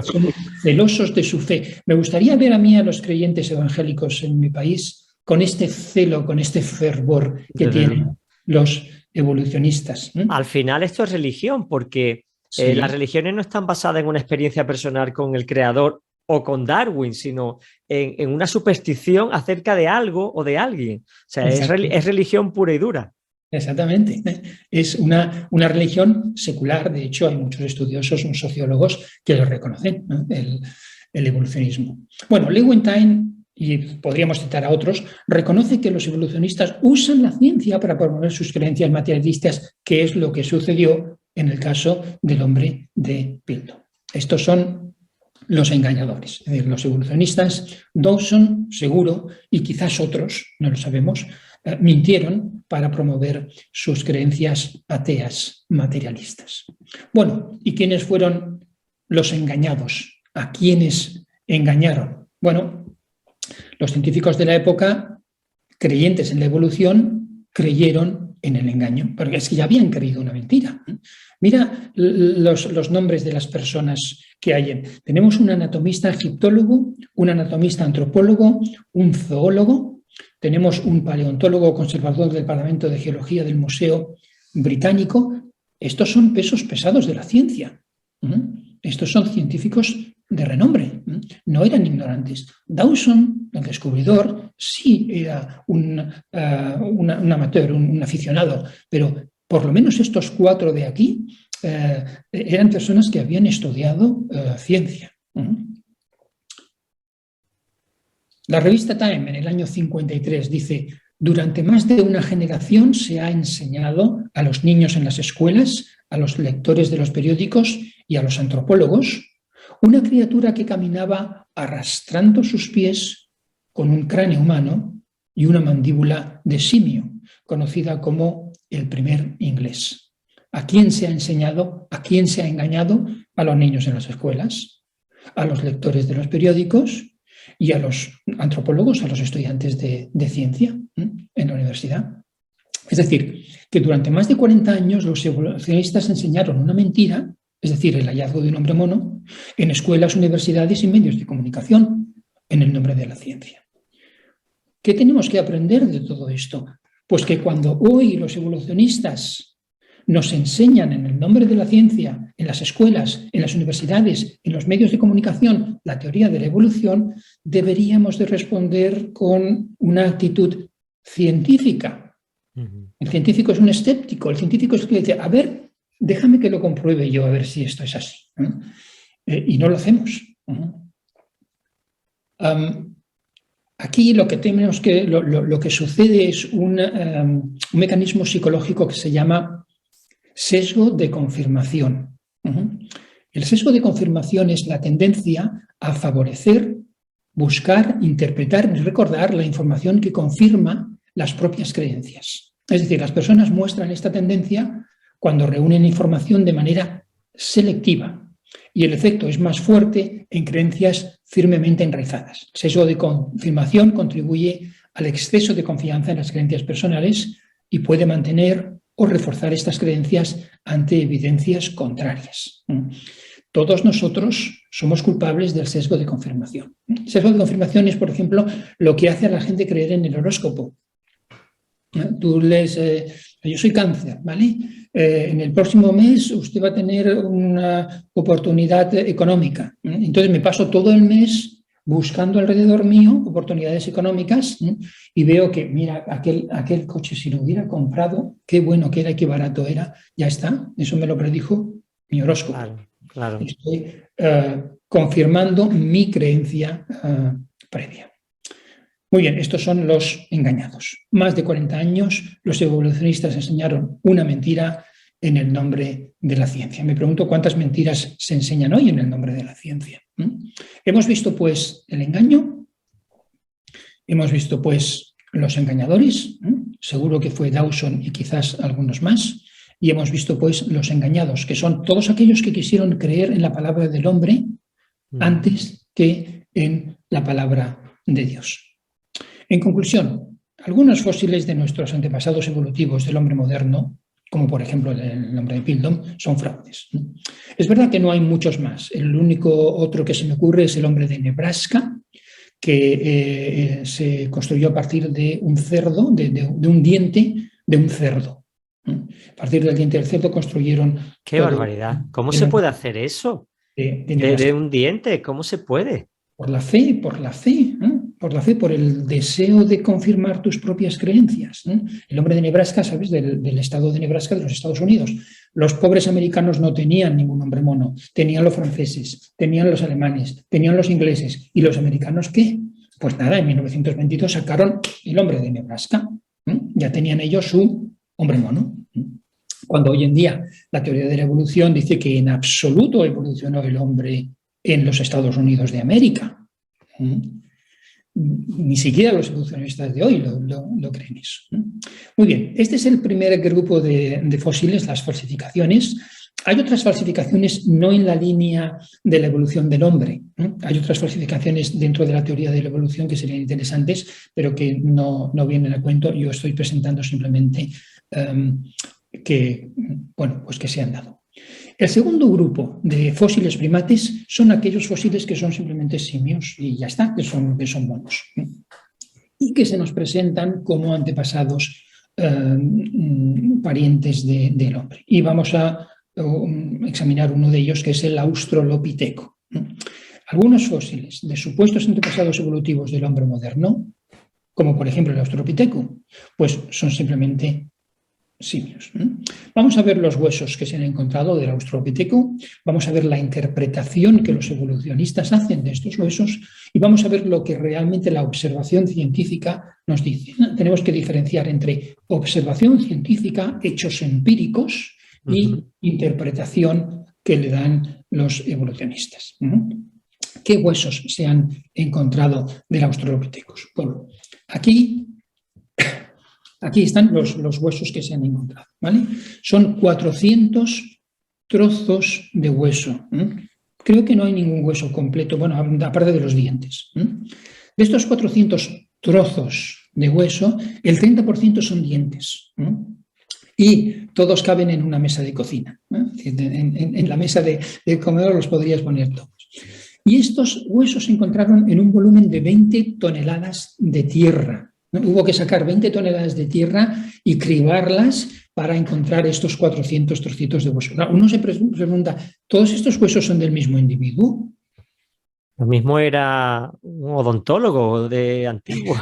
Son celosos de su fe. Me gustaría ver a mí a los creyentes evangélicos en mi país con este celo, con este fervor que tienen los evolucionistas. Al final esto es religión, porque las religiones no están basadas en una experiencia personal con el creador o con Darwin, sino en una superstición acerca de algo o de alguien. O sea, es religión pura y dura. Exactamente. Es una religión secular. De hecho, hay muchos estudiosos, sociólogos, que lo reconocen, ¿no? El evolucionismo. Bueno, Lewontin, y podríamos citar a otros, reconoce que los evolucionistas usan la ciencia para promover sus creencias materialistas, que es lo que sucedió en el caso del hombre de Piltdown. Estos son los engañadores. Es decir, los evolucionistas, Dawson, seguro, y quizás otros, no lo sabemos, mintieron para promover sus creencias ateas materialistas. Bueno, ¿y quiénes fueron los engañados? ¿A quiénes engañaron? Bueno, los científicos de la época, creyentes en la evolución, creyeron en el engaño, porque es que ya habían creído una mentira. Mira los nombres de las personas que hay. Tenemos un anatomista egiptólogo, un anatomista antropólogo, un zoólogo, tenemos un paleontólogo conservador del Departamento de Geología del Museo Británico. Estos son pesos pesados de la ciencia. Estos son científicos de renombre, no eran ignorantes. Dawson, el descubridor, sí era un amateur, un aficionado, pero por lo menos estos cuatro de aquí eran personas que habían estudiado ciencia. La revista Time en el año 53 dice: durante más de una generación se ha enseñado a los niños en las escuelas, a los lectores de los periódicos y a los antropólogos una criatura que caminaba arrastrando sus pies con un cráneo humano y una mandíbula de simio, conocida como el primer inglés. ¿A quién se ha enseñado? ¿A quién se ha engañado? A los niños en las escuelas, a los lectores de los periódicos y a los antropólogos, a los estudiantes de ciencia en la universidad. Es decir, que durante más de 40 años los evolucionistas enseñaron una mentira, es decir, el hallazgo de un hombre mono, en escuelas, universidades y medios de comunicación, en el nombre de la ciencia. ¿Qué tenemos que aprender de todo esto? Pues que cuando hoy los evolucionistas nos enseñan en el nombre de la ciencia, en las escuelas, en las universidades, en los medios de comunicación, la teoría de la evolución, deberíamos de responder con una actitud científica. El científico es un escéptico, el científico es el que dice, a ver, déjame que lo compruebe yo a ver si esto es así. Y no lo hacemos. Aquí lo que tenemos lo que sucede es un mecanismo psicológico que se llama sesgo de confirmación. El sesgo de confirmación es la tendencia a favorecer, buscar, interpretar y recordar la información que confirma las propias creencias. Es decir, las personas muestran esta tendencia cuando reúnen información de manera selectiva y el efecto es más fuerte en creencias firmemente enraizadas. El sesgo de confirmación contribuye al exceso de confianza en las creencias personales y puede mantener o reforzar estas creencias ante evidencias contrarias. Todos nosotros somos culpables del sesgo de confirmación. El sesgo de confirmación es, por ejemplo, lo que hace a la gente creer en el horóscopo. Tú yo soy cáncer, ¿vale? En el próximo mes usted va a tener una oportunidad económica. Entonces me paso todo el mes buscando alrededor mío oportunidades económicas y veo que, mira, aquel coche si lo hubiera comprado, qué bueno que era y qué barato era, ya está. Eso me lo predijo mi horóscopo. Claro. Estoy confirmando mi creencia previa. Muy bien, estos son los engañados. Más de 40 años, los evolucionistas enseñaron una mentira en el nombre de la ciencia. Me pregunto cuántas mentiras se enseñan hoy en el nombre de la ciencia. Hemos visto, pues, el engaño, hemos visto, pues, los engañadores, seguro que fue Dawson y quizás algunos más, y hemos visto, pues, los engañados, que son todos aquellos que quisieron creer en la palabra del hombre antes que en la palabra de Dios. En conclusión, algunos fósiles de nuestros antepasados evolutivos del hombre moderno, como por ejemplo el hombre de Piltdown, son fraudes. Es verdad que no hay muchos más. El único otro que se me ocurre es el hombre de Nebraska, que se construyó a partir de un cerdo, de un diente de un cerdo. A partir del diente del cerdo construyeron... ¡Qué barbaridad! ¿Cómo se puede hacer eso? De un diente, ¿cómo se puede? Por la fe, por el deseo de confirmar tus propias creencias. El hombre de Nebraska, ¿sabes? Del estado de Nebraska de los Estados Unidos. Los pobres americanos no tenían ningún hombre mono. Tenían los franceses, tenían los alemanes, tenían los ingleses. ¿Y los americanos qué? Pues nada, en 1922 sacaron el hombre de Nebraska. Ya tenían ellos su hombre mono. Cuando hoy en día la teoría de la evolución dice que en absoluto evolucionó el hombre en los Estados Unidos de América. Ni siquiera los evolucionistas de hoy lo creen eso. Muy bien, este es el primer grupo de fósiles, las falsificaciones. Hay otras falsificaciones no en la línea de la evolución del hombre. Hay otras falsificaciones dentro de la teoría de la evolución que serían interesantes, pero que no vienen a cuento. Yo estoy presentando simplemente que se han dado. El segundo grupo de fósiles primates son aquellos fósiles que son simplemente simios y ya está, que son monos. Y que se nos presentan como antepasados parientes del hombre. Y vamos a examinar uno de ellos, que es el australopiteco. Algunos fósiles de supuestos antepasados evolutivos del hombre moderno, como por ejemplo el australopiteco, pues son simplemente simios. Vamos a ver los huesos que se han encontrado del australopiteco, vamos a ver la interpretación que los evolucionistas hacen de estos huesos y vamos a ver lo que realmente la observación científica nos dice. Tenemos que diferenciar entre observación científica, hechos empíricos y interpretación que le dan los evolucionistas. ¿Qué huesos se han encontrado del australopithecus? Bueno, aquí están los huesos que se han encontrado, ¿vale? Son 400 trozos de hueso. Creo que no hay ningún hueso completo, bueno, aparte de los dientes. De estos 400 trozos de hueso, el 30% son dientes. Y todos caben en una mesa de cocina. En la mesa de comedor los podrías poner todos. Y estos huesos se encontraron en un volumen de 20 toneladas de tierra. Hubo que sacar 20 toneladas de tierra y cribarlas para encontrar estos 400 trocitos de hueso. Uno se pregunta, ¿todos estos huesos son del mismo individuo? Lo mismo era un odontólogo de antiguo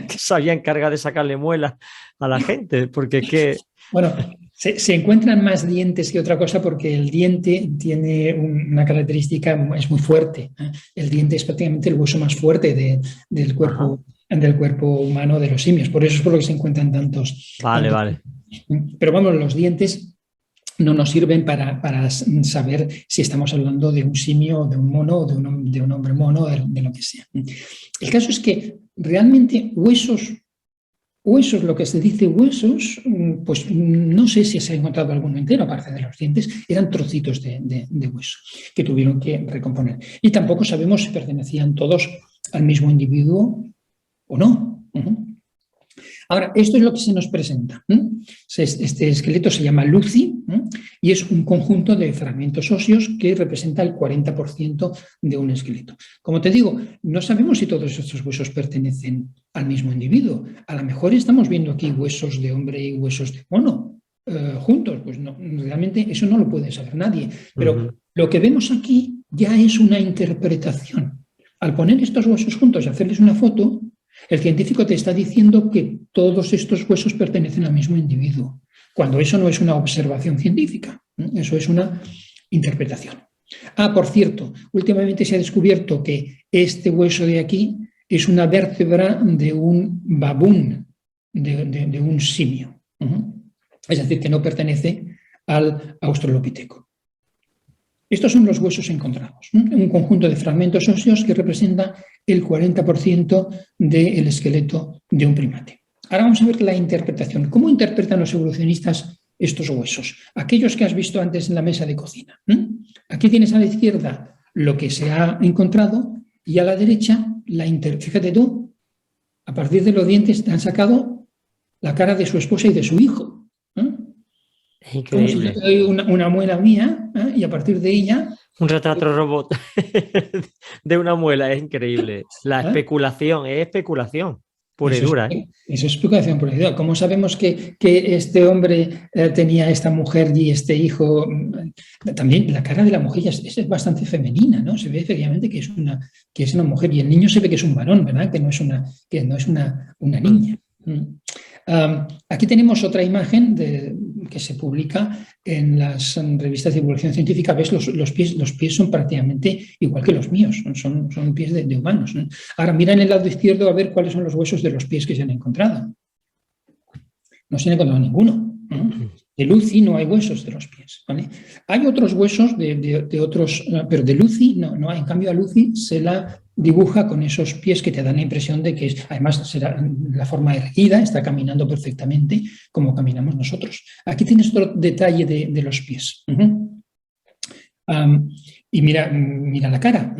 que se había encargado de sacarle muelas a la gente, porque es que... Bueno, se encuentran más dientes que otra cosa porque el diente tiene una característica, es muy fuerte. El diente es prácticamente el hueso más fuerte del cuerpo. Del cuerpo humano de los simios. Por eso es por lo que se encuentran tantos. Vale. Pero vamos, los dientes no nos sirven para saber si estamos hablando de un simio, de un mono, o de un hombre mono, de lo que sea. El caso es que realmente huesos, lo que se dice huesos, pues no sé si se ha encontrado alguno entero, aparte de los dientes, eran trocitos de hueso que tuvieron que recomponer. Y tampoco sabemos si pertenecían todos al mismo individuo o no. Ahora, esto es lo que se nos presenta. Este esqueleto se llama Lucy y es un conjunto de fragmentos óseos que representa el 40% de un esqueleto. Como te digo, no sabemos si todos estos huesos pertenecen al mismo individuo. A lo mejor estamos viendo aquí huesos de hombre y huesos de mono juntos, pues no, realmente eso no lo puede saber nadie. Pero lo que vemos aquí ya es una interpretación. Al poner estos huesos juntos y hacerles una foto, el científico te está diciendo que todos estos huesos pertenecen al mismo individuo, cuando eso no es una observación científica, eso es una interpretación. Por cierto, últimamente se ha descubierto que este hueso de aquí es una vértebra de un babún, de un simio. Es decir, que no pertenece al australopiteco. Estos son los huesos encontrados, un conjunto de fragmentos óseos que representa el 40% del esqueleto de un primate. Ahora vamos a ver la interpretación. ¿Cómo interpretan los evolucionistas estos huesos? Aquellos que has visto antes en la mesa de cocina. Aquí tienes a la izquierda lo que se ha encontrado y a la derecha, fíjate tú, a partir de los dientes te han sacado la cara de su esposa y de su hijo. Increíble. Como si yo te doy una muela mía y a partir de ella... Un retrato robot de una muela, es increíble. La especulación, es especulación pura y dura. Eso es especulación pura y dura. ¿Cómo sabemos que este hombre tenía esta mujer y este hijo? También la cara de la mujer es bastante femenina, ¿no? Se ve efectivamente que es una mujer y el niño se ve que es un varón, ¿verdad? Que no es una niña. Aquí tenemos otra imagen que se publica en las revistas de divulgación científica. Ves, los pies son prácticamente igual que los míos, son pies de humanos. Ahora mira en el lado izquierdo a ver cuáles son los huesos de los pies que se han encontrado. No se han encontrado ninguno. De Lucy no hay huesos de los pies, ¿vale? Hay otros huesos de otros, pero de Lucy no hay. En cambio a Lucy se la dibuja con esos pies que te dan la impresión de que además será la forma erguida, está caminando perfectamente como caminamos nosotros. Aquí tienes otro detalle de los pies. Y mira la cara.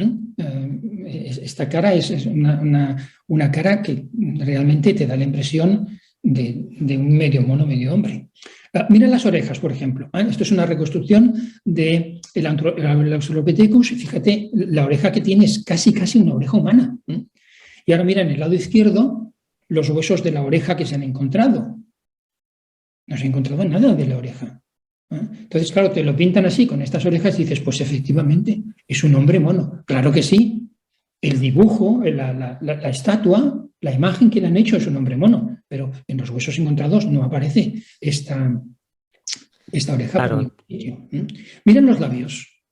Esta cara es una cara que realmente te da la impresión de un medio mono, medio hombre. Mira las orejas, por ejemplo. Esto es una reconstrucción del Australopithecus. Fíjate, la oreja que tiene es casi una oreja humana. Y ahora mira en el lado izquierdo los huesos de la oreja que se han encontrado. No se ha encontrado nada de la oreja. Entonces, claro, te lo pintan así con estas orejas y dices, pues efectivamente, es un hombre mono. Claro que sí. El dibujo, la estatua, la imagen que le han hecho es un hombre mono, pero en los huesos encontrados no aparece esta oreja. Claro. Miren los labios.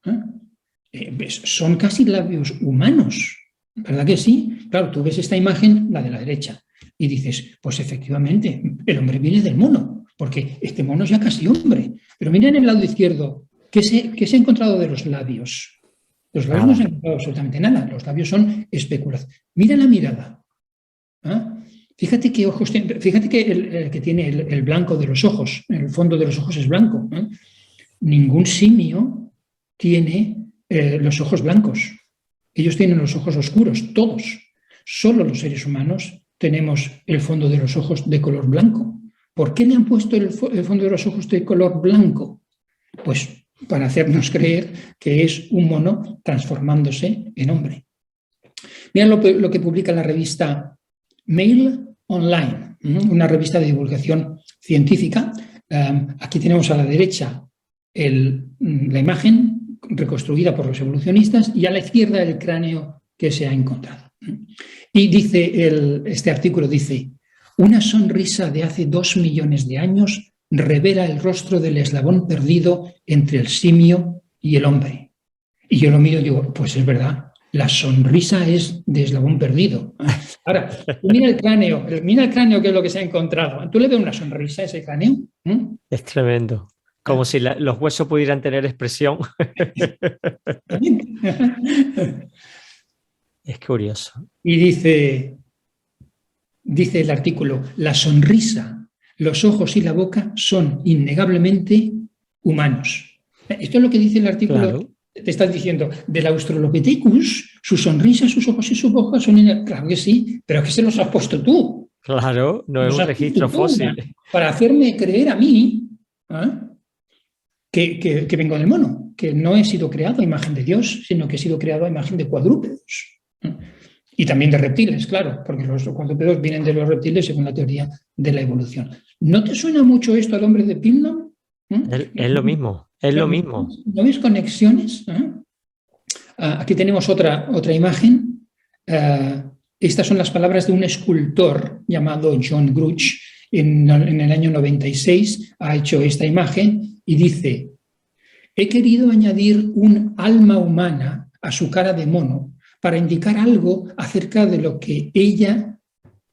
Son casi labios humanos, ¿verdad que sí? Claro, tú ves esta imagen, la de la derecha, y dices, pues efectivamente, el hombre viene del mono, porque este mono es ya casi hombre. Pero miren el lado izquierdo, ¿qué se ha encontrado de los labios? Los labios no se han encontrado absolutamente nada, los labios son especulación. Mira la mirada. Fíjate qué ojos tiene, fíjate que el que tiene el blanco de los ojos, el fondo de los ojos es blanco. Ningún simio tiene los ojos blancos. Ellos tienen los ojos oscuros, todos. Solo los seres humanos tenemos el fondo de los ojos de color blanco. ¿Por qué le han puesto el fondo de los ojos de color blanco? Pues para hacernos creer que es un mono transformándose en hombre. Mira lo que publica la revista Mail Online, una revista de divulgación científica. Aquí tenemos a la derecha la imagen reconstruida por los evolucionistas y a la izquierda el cráneo que se ha encontrado. Y dice este artículo dice, una sonrisa de hace 2 millones de años revela el rostro del eslabón perdido entre el simio y el hombre. Y yo lo miro y digo, pues es verdad, la sonrisa es de eslabón perdido. Ahora, mira el cráneo que es lo que se ha encontrado. ¿Tú le ves una sonrisa a ese cráneo? Es tremendo. Como si los huesos pudieran tener expresión. Es curioso. Y dice el artículo, la sonrisa, los ojos y la boca son innegablemente humanos. Esto es lo que dice el artículo. Claro. Te estás diciendo, del Australopithecus, su sonrisa, sus ojos y su boca son innegablemente. Claro que sí, pero ¿qué se los has puesto tú? Claro, no es un registro fósil. Para hacerme creer a mí que vengo del mono, que no he sido creado a imagen de Dios, sino que he sido creado a imagen de cuadrúpedos. Y también de reptiles, claro, porque los cuadrúpedos vienen de los reptiles según la teoría de la evolución. ¿No te suena mucho esto al hombre de Piltdown? Es lo mismo, es lo mismo. ¿No ves conexiones? Aquí tenemos otra imagen. Estas son las palabras de un escultor llamado John Gruch. En el año 96 ha hecho esta imagen y dice: he querido añadir un alma humana a su cara de mono para indicar algo acerca de lo que ella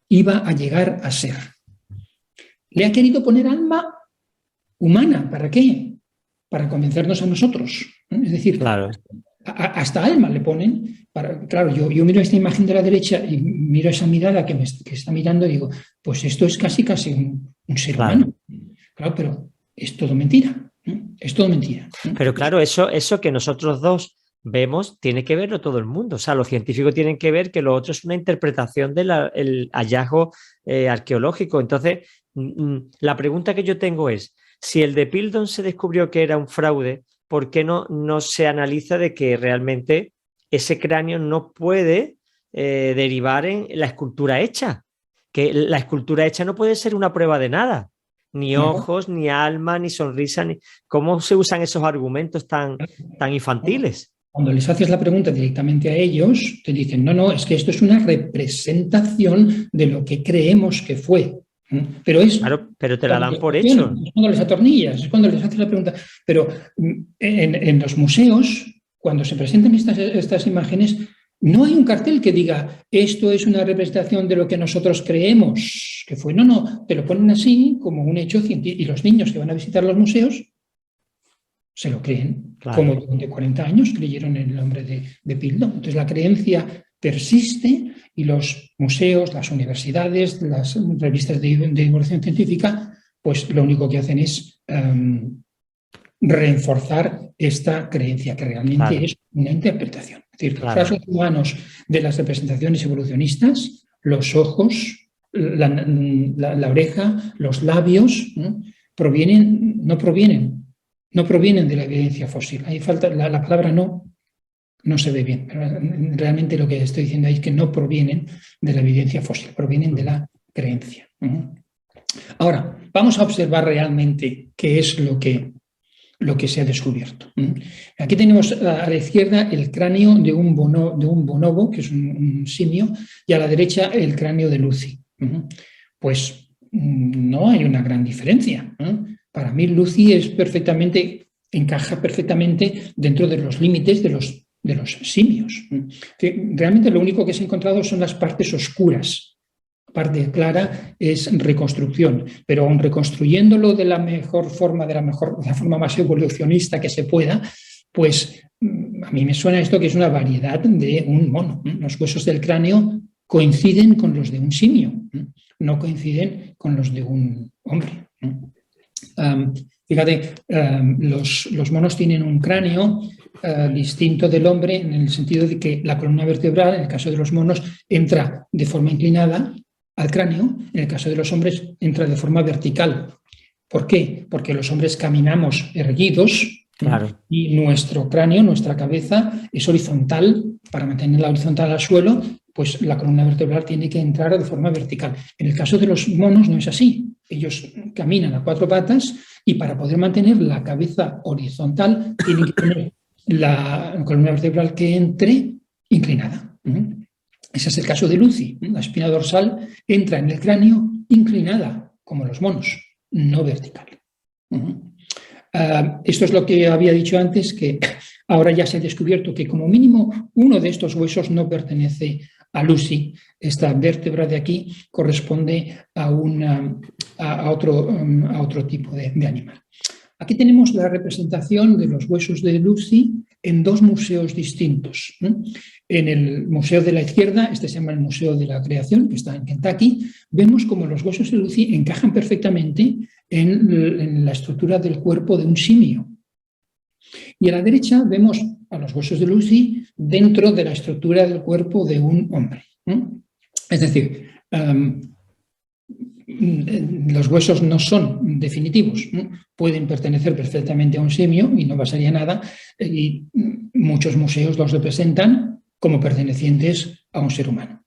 iba a llegar a ser. Le ha querido poner alma humana. ¿Para qué? Para convencernos a nosotros. Es decir, claro, hasta alma le ponen. Claro, yo miro esta imagen de la derecha y miro esa mirada que está mirando y digo, pues esto es casi un ser humano. Claro, pero es todo mentira. Es todo mentira. Pero claro, eso que nosotros dos vemos tiene que verlo todo el mundo. O sea, los científicos tienen que ver que lo otro es una interpretación del hallazgo arqueológico. Entonces, la pregunta que yo tengo es, si el de Piltdown se descubrió que era un fraude, ¿por qué no se analiza de que realmente ese cráneo no puede derivar en la escultura hecha? Que la escultura hecha no puede ser una prueba de nada. Ni ojos, ni alma, ni sonrisa. ¿Cómo se usan esos argumentos tan infantiles? Cuando les haces la pregunta directamente a ellos, te dicen, no, es que esto es una representación de lo que creemos que fue. Pero claro, pero te la dan por hecho. Es cuando les atornillas, es cuando les haces la pregunta. Pero en los museos, cuando se presentan estas imágenes, no hay un cartel que diga esto es una representación de lo que nosotros creemos que fue. No, te lo ponen así como un hecho científico. Y los niños que van a visitar los museos se lo creen, claro, como durante 40 años creyeron en el hombre de Piltdown. Entonces la creencia persiste y los museos, las universidades, las revistas de divulgación científica, pues lo único que hacen es reforzar esta creencia, que realmente, claro, es una interpretación. Es decir, claro, los rasgos humanos de las representaciones evolucionistas, los ojos, la oreja, los labios, ¿no? no provienen de la evidencia fósil. Ahí falta la palabra no se ve bien, pero realmente lo que estoy diciendo ahí es que no provienen de la evidencia fósil, provienen de la creencia. Ahora, vamos a observar realmente qué es lo que se ha descubierto. Aquí tenemos a la izquierda el cráneo de un bonobo, que es un simio, y a la derecha el cráneo de Lucy. Pues no hay una gran diferencia. Para mí Lucy encaja perfectamente dentro de los límites de los simios. Realmente lo único que se ha encontrado son las partes oscuras. La parte clara es reconstrucción, pero aun reconstruyéndolo de la mejor forma, de la forma más evolucionista que se pueda, pues a mí me suena esto que es una variedad de un mono. Los huesos del cráneo coinciden con los de un simio, no coinciden con los de un hombre. Fíjate, los monos tienen un cráneo distinto del hombre en el sentido de que la columna vertebral, en el caso de los monos, entra de forma inclinada al cráneo, en el caso de los hombres entra de forma vertical. ¿Por qué? Porque los hombres caminamos erguidos, claro, y nuestro cráneo, nuestra cabeza, es horizontal. Para mantenerla horizontal al suelo, pues la columna vertebral tiene que entrar de forma vertical. En el caso de los monos no es así. Ellos caminan a 4 patas y para poder mantener la cabeza horizontal tienen que tener la columna vertebral que entre inclinada. Ese es el caso de Lucy. La espina dorsal entra en el cráneo inclinada, como los monos, no vertical. Esto es lo que había dicho antes, que ahora ya se ha descubierto que como mínimo uno de estos huesos no pertenece a Lucy. Esta vértebra de aquí corresponde a otro tipo de animal. Aquí tenemos la representación de los huesos de Lucy en 2 museos distintos. En el museo de la izquierda, este se llama el Museo de la Creación, que está en Kentucky, vemos como los huesos de Lucy encajan perfectamente en la estructura del cuerpo de un simio. Y a la derecha vemos a los huesos de Lucy dentro de la estructura del cuerpo de un hombre. Es decir, los huesos no son definitivos, pueden pertenecer perfectamente a un simio y no pasaría nada, y muchos museos los representan como pertenecientes a un ser humano.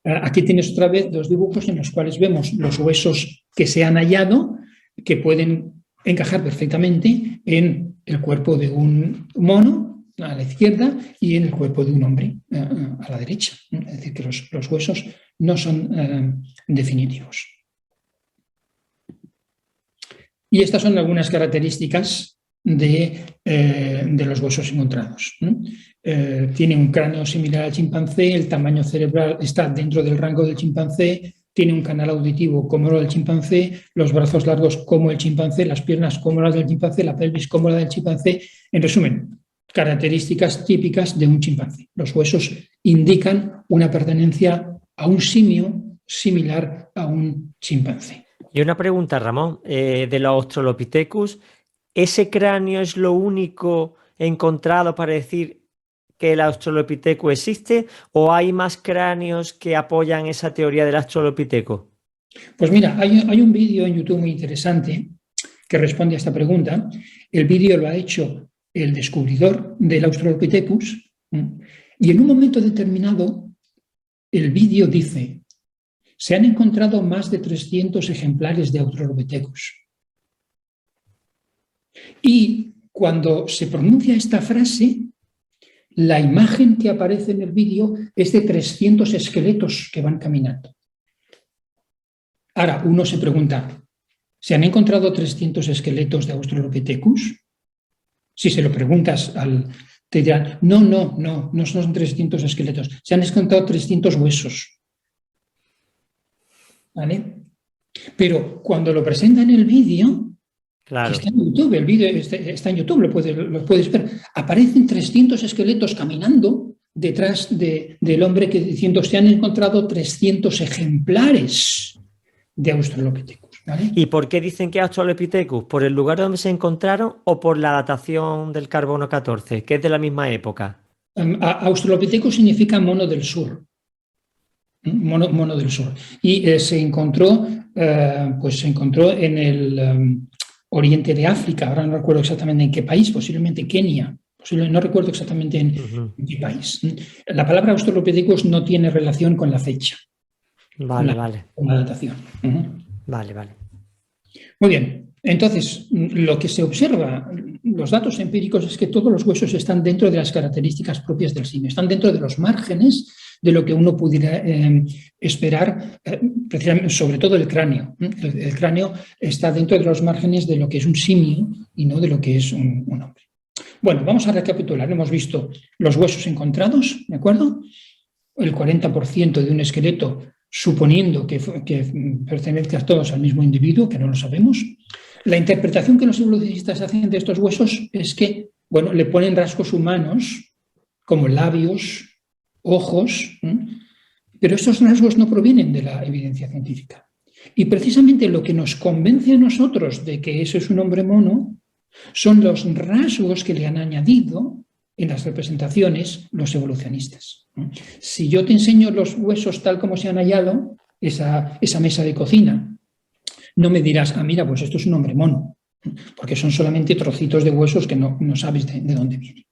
Aquí tienes otra vez dos dibujos en los cuales vemos los huesos que se han hallado, que pueden encajar perfectamente en el cuerpo de un mono a la izquierda y en el cuerpo de un hombre a la derecha. Es decir, que los huesos no son definitivos. Y estas son algunas características de los huesos encontrados. Tiene un cráneo similar al chimpancé, el tamaño cerebral está dentro del rango del chimpancé, tiene un canal auditivo como el del chimpancé, los brazos largos como el chimpancé, las piernas como las del chimpancé, la pelvis como la del chimpancé. En resumen, características típicas de un chimpancé. Los huesos indican una pertenencia a un simio similar a un chimpancé. Y una pregunta, Ramón, de los Australopithecus, ¿ese cráneo es lo único encontrado para decir que el Australopithecus existe o hay más cráneos que apoyan esa teoría del Australopithecus? Pues mira, hay un vídeo en YouTube muy interesante que responde a esta pregunta. El vídeo lo ha hecho el descubridor del Australopithecus y en un momento determinado el vídeo dice: se han encontrado más de 300 ejemplares de Australopithecus. Y cuando se pronuncia esta frase, la imagen que aparece en el vídeo es de 300 esqueletos que van caminando. Ahora, uno se pregunta, ¿se han encontrado 300 esqueletos de Australopithecus? Si se lo preguntas te dirán, no son 300 esqueletos, se han encontrado 300 huesos. ¿Vale? Pero cuando lo presenta en el vídeo, claro, está en YouTube, el vídeo está en YouTube, lo puedes ver, aparecen 300 esqueletos caminando detrás del hombre diciendo se han encontrado 300 ejemplares de Australopithecus. ¿Vale? ¿Y por qué dicen que Australopithecus? ¿Por el lugar donde se encontraron o por la datación del carbono 14, que es de la misma época? Australopithecus significa mono del sur. Mono del sur. Y se encontró en el oriente de África, ahora no recuerdo exactamente en qué país, posiblemente Kenia, no recuerdo exactamente en qué país. La palabra Australopithecus no tiene relación con la fecha. Vale. Con la datación. Vale. Muy bien. Entonces, lo que se observa, los datos empíricos, es que todos los huesos están dentro de las características propias del simio, están dentro de los márgenes de lo que uno pudiera esperar, precisamente, sobre todo el cráneo. El cráneo está dentro de los márgenes de lo que es un simio y no de lo que es un hombre. Bueno, vamos a recapitular. Hemos visto los huesos encontrados, ¿de acuerdo? El 40% de un esqueleto, suponiendo que pertenezcan todos al mismo individuo, que no lo sabemos. La interpretación que los evolucionistas hacen de estos huesos es que, bueno, le ponen rasgos humanos, como labios, ojos, pero estos rasgos no provienen de la evidencia científica. Y precisamente lo que nos convence a nosotros de que eso es un hombre mono son los rasgos que le han añadido en las representaciones los evolucionistas. Si yo te enseño los huesos tal como se han hallado, esa mesa de cocina, no me dirás, mira, pues esto es un hombre mono, porque son solamente trocitos de huesos que no sabes de dónde vienen.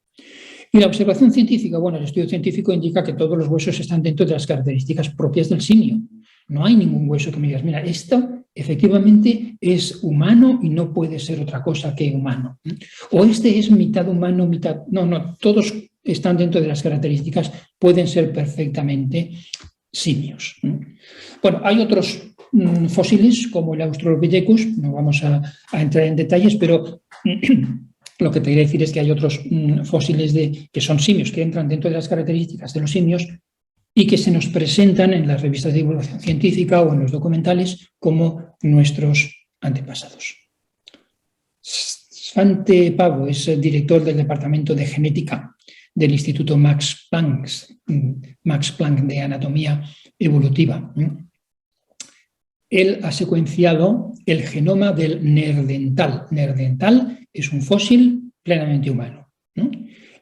Y la observación científica, bueno, el estudio científico indica que todos los huesos están dentro de las características propias del simio. No hay ningún hueso que me digas, mira, esto efectivamente es humano y no puede ser otra cosa que humano. O este es mitad humano, mitad... No, todos están dentro de las características, pueden ser perfectamente simios. Bueno, hay otros fósiles como el Australopithecus, no vamos a entrar en detalles, pero lo que te quería decir es que hay otros fósiles que son simios, que entran dentro de las características de los simios y que se nos presentan en las revistas de divulgación científica o en los documentales como nuestros antepasados. Svante Pavo es el director del Departamento de Genética del Instituto Max Planck de Anatomía Evolutiva. Él ha secuenciado el genoma del neandertal. Neandertal es un fósil plenamente humano, ¿no?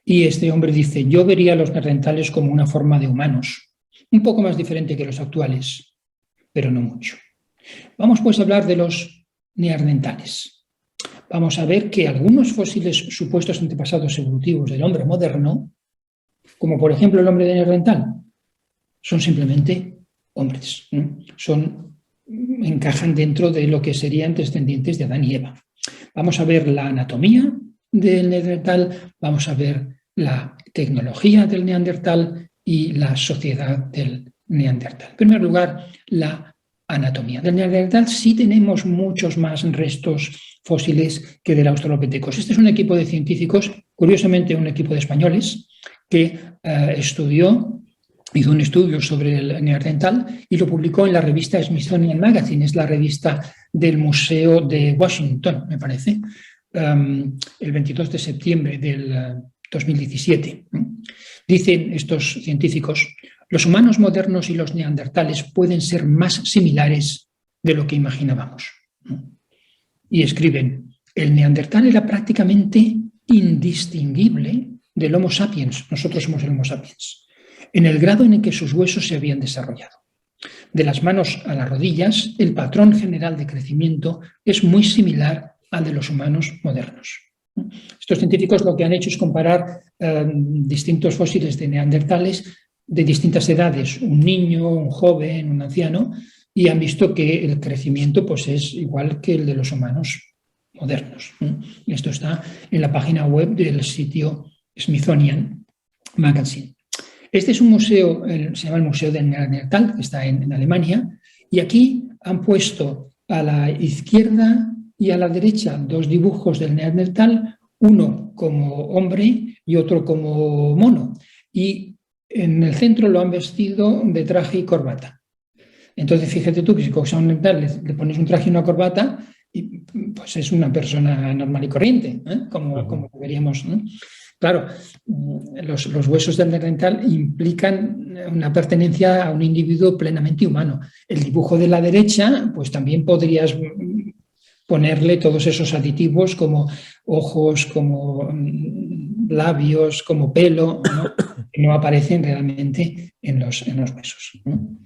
Y este hombre dice, yo vería a los neandertales como una forma de humanos, un poco más diferente que los actuales, pero no mucho. Vamos pues a hablar de los neandertales. Vamos a ver que algunos fósiles supuestos antepasados evolutivos del hombre moderno como por ejemplo el hombre de Neandertal, son simplemente hombres, encajan dentro de lo que serían descendientes de Adán y Eva. Vamos a ver la anatomía del Neandertal, vamos a ver la tecnología del Neandertal y la sociedad del Neandertal. En primer lugar, la anatomía. Del Neandertal sí tenemos muchos más restos fósiles que del Australopithecus. Este es un equipo de científicos, curiosamente un equipo de españoles, que hizo un estudio sobre el Neandertal y lo publicó en la revista Smithsonian Magazine, es la revista del Museo de Washington, me parece, el 22 de septiembre del 2017. Dicen estos científicos: los humanos modernos y los neandertales pueden ser más similares de lo que imaginábamos. Y escriben: el neandertal era prácticamente indistinguible del Homo sapiens, nosotros somos el Homo sapiens, en el grado en el que sus huesos se habían desarrollado. De las manos a las rodillas, el patrón general de crecimiento es muy similar al de los humanos modernos. Estos científicos lo que han hecho es comparar distintos fósiles de neandertales de distintas edades, un niño, un joven, un anciano, y han visto que el crecimiento pues, es igual que el de los humanos modernos. Esto está en la página web del sitio Smithsonian Magazine. Este es un museo, se llama el Museo del Neandertal, que está en Alemania, y aquí han puesto a la izquierda y a la derecha dos dibujos del Neandertal, uno como hombre y otro como mono. Y en el centro lo han vestido de traje y corbata. Entonces, fíjate tú que si coges a un Neandertal le pones un traje y una corbata, y pues es una persona normal y corriente, como deberíamos, ¿no? Claro, los huesos del Neandertal implican una pertenencia a un individuo plenamente humano. El dibujo de la derecha, pues también podrías ponerle todos esos aditivos como ojos, como labios, como pelo, ¿no? Que no aparecen realmente en los huesos, ¿no?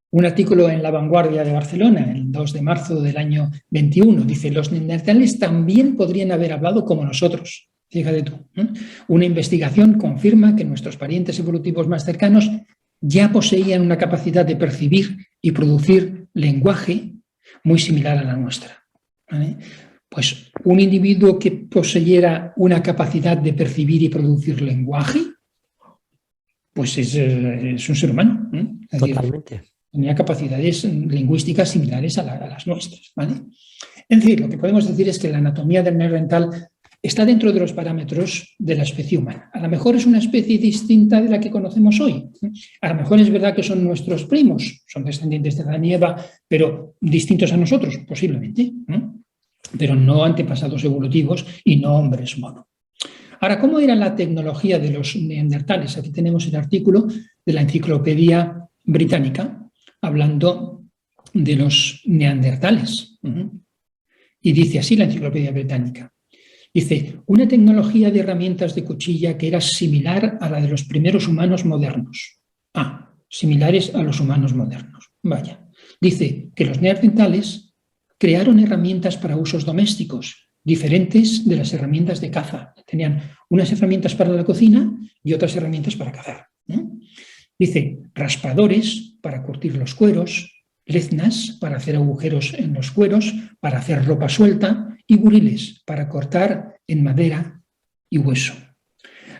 Un artículo en La Vanguardia de Barcelona, el 2 de marzo del año 21, dice: los neandertales también podrían haber hablado como nosotros. Fíjate tú, ¿eh? Una investigación confirma que nuestros parientes evolutivos más cercanos ya poseían una capacidad de percibir y producir lenguaje muy similar a la nuestra, ¿vale? Pues un individuo que poseyera una capacidad de percibir y producir lenguaje, pues es un ser humano, ¿eh? Es decir, totalmente. Tenía capacidades lingüísticas similares a las nuestras, ¿vale? Es decir, lo que podemos decir es que la anatomía del neandertal está dentro de los parámetros de la especie humana. A lo mejor es una especie distinta de la que conocemos hoy. A lo mejor es verdad que son nuestros primos, son descendientes de Adán y Eva, pero distintos a nosotros, posiblemente, ¿no? Pero no antepasados evolutivos y no hombres mono. Ahora, ¿cómo era la tecnología de los neandertales? Aquí tenemos el artículo de la Enciclopedia Británica hablando de los neandertales. Y dice así la Enciclopedia Británica. Dice: una tecnología de herramientas de cuchilla que era similar a la de los primeros humanos modernos. Similares a los humanos modernos. Vaya. Dice que los neandertales crearon herramientas para usos domésticos, diferentes de las herramientas de caza. Tenían unas herramientas para la cocina y otras herramientas para cazar. Dice: raspadores para curtir los cueros, leznas para hacer agujeros en los cueros, para hacer ropa suelta, y buriles para cortar en madera y hueso.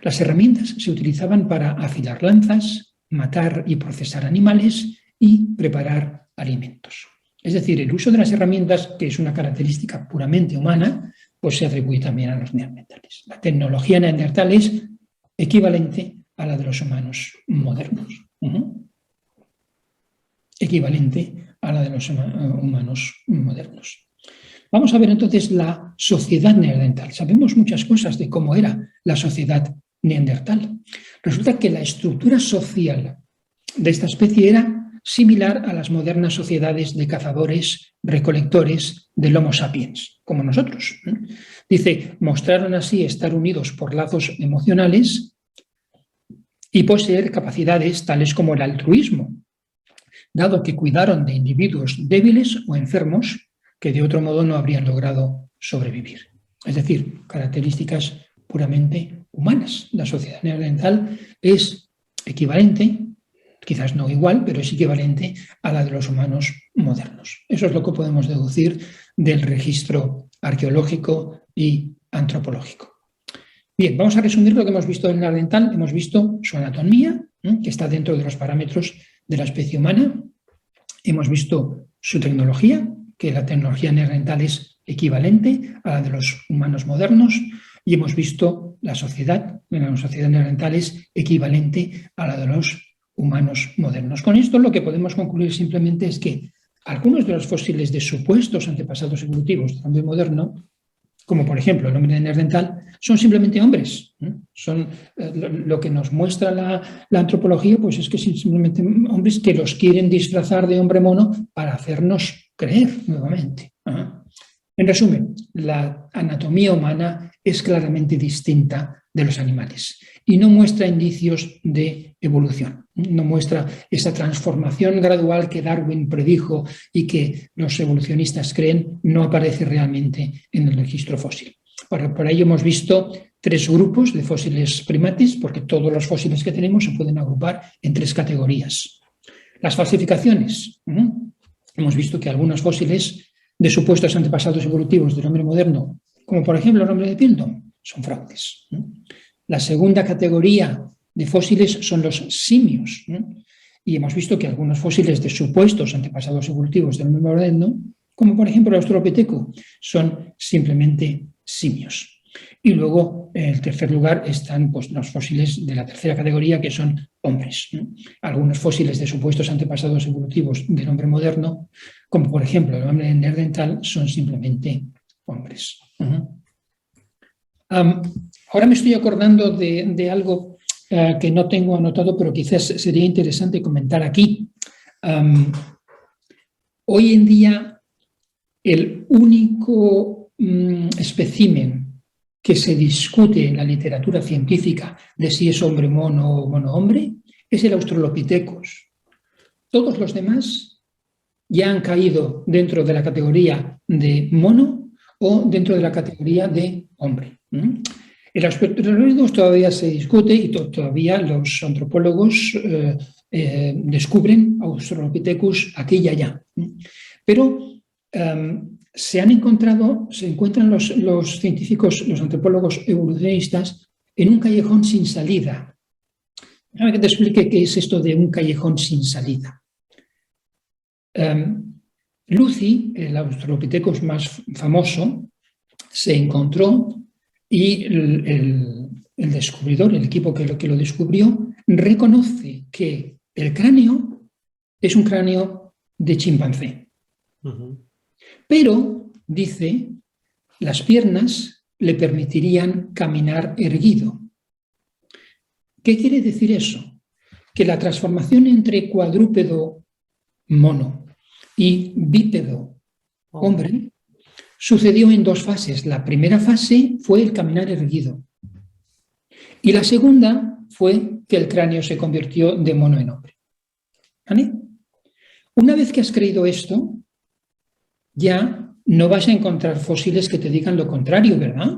Las herramientas se utilizaban para afilar lanzas, matar y procesar animales y preparar alimentos. Es decir, el uso de las herramientas, que es una característica puramente humana, pues se atribuye también a los neandertales. La tecnología neandertal es equivalente a la de los humanos modernos. Equivalente a la de los humanos modernos. Vamos a ver entonces la sociedad neandertal. Sabemos muchas cosas de cómo era la sociedad neandertal. Resulta que la estructura social de esta especie era similar a las modernas sociedades de cazadores, recolectores del Homo sapiens, como nosotros. Dice: mostraron así estar unidos por lazos emocionales y poseer capacidades tales como el altruismo, dado que cuidaron de individuos débiles o enfermos que de otro modo no habrían logrado sobrevivir. Es decir, características puramente humanas. La sociedad neandertal es equivalente, quizás no igual, pero es equivalente a la de los humanos modernos. Eso es lo que podemos deducir del registro arqueológico y antropológico. Bien, vamos a resumir lo que hemos visto en neandertal. Hemos visto su anatomía, que está dentro de los parámetros de la especie humana. Hemos visto su tecnología, que la tecnología neandertal es equivalente a la de los humanos modernos. Y hemos visto la sociedad neandertal es equivalente a la de los humanos modernos. Con esto lo que podemos concluir simplemente es que algunos de los fósiles de supuestos antepasados evolutivos del hombre moderno, como por ejemplo el hombre neandertal, son simplemente hombres. Son lo que nos muestra la antropología, pues es que son simplemente hombres que los quieren disfrazar de hombre mono para hacernos creer nuevamente. En resumen, la anatomía humana es claramente distinta de los animales y no muestra indicios de evolución, no muestra esa transformación gradual que Darwin predijo y que los evolucionistas creen no aparece realmente en el registro fósil. Por ello hemos visto 3 grupos de fósiles primates, porque todos los fósiles que tenemos se pueden agrupar en 3 categorías. Las falsificaciones. Hemos visto que algunos fósiles de supuestos antepasados evolutivos del hombre moderno, como por ejemplo el hombre de Piltdown, son fraudes. La segunda categoría de fósiles son los simios. Y hemos visto que algunos fósiles de supuestos antepasados evolutivos del hombre moderno, como por ejemplo el Australopithecus, son simplemente simios. Y luego, en el tercer lugar, están pues, los fósiles de la tercera categoría, que son hombres. Algunos fósiles de supuestos antepasados evolutivos del hombre moderno, como por ejemplo el hombre neandertal, son simplemente hombres. Ahora me estoy acordando de algo que no tengo anotado, pero quizás sería interesante comentar aquí. Hoy en día, el único espécimen que se discute en la literatura científica de si es hombre mono o mono hombre es el Australopithecus. Todos los demás ya han caído dentro de la categoría de mono o dentro de la categoría de hombre. El Australopithecus todavía se discute y todavía los antropólogos descubren Australopithecus aquí y allá. Pero se encuentran los científicos, los antropólogos evolucionistas, en un callejón sin salida. Déjame que te explique qué es esto de un callejón sin salida. Lucy, el Australopithecus más famoso, se encontró y el descubridor, el equipo que lo descubrió, reconoce que el cráneo es un cráneo de chimpancé. Pero, dice, las piernas le permitirían caminar erguido. ¿Qué quiere decir eso? Que la transformación entre cuadrúpedo mono y bípedo hombre sucedió en 2 fases. La primera fase fue el caminar erguido y la segunda fue que el cráneo se convirtió de mono en hombre. ¿Vale? Una vez que has creído esto, ya no vas a encontrar fósiles que te digan lo contrario, ¿verdad?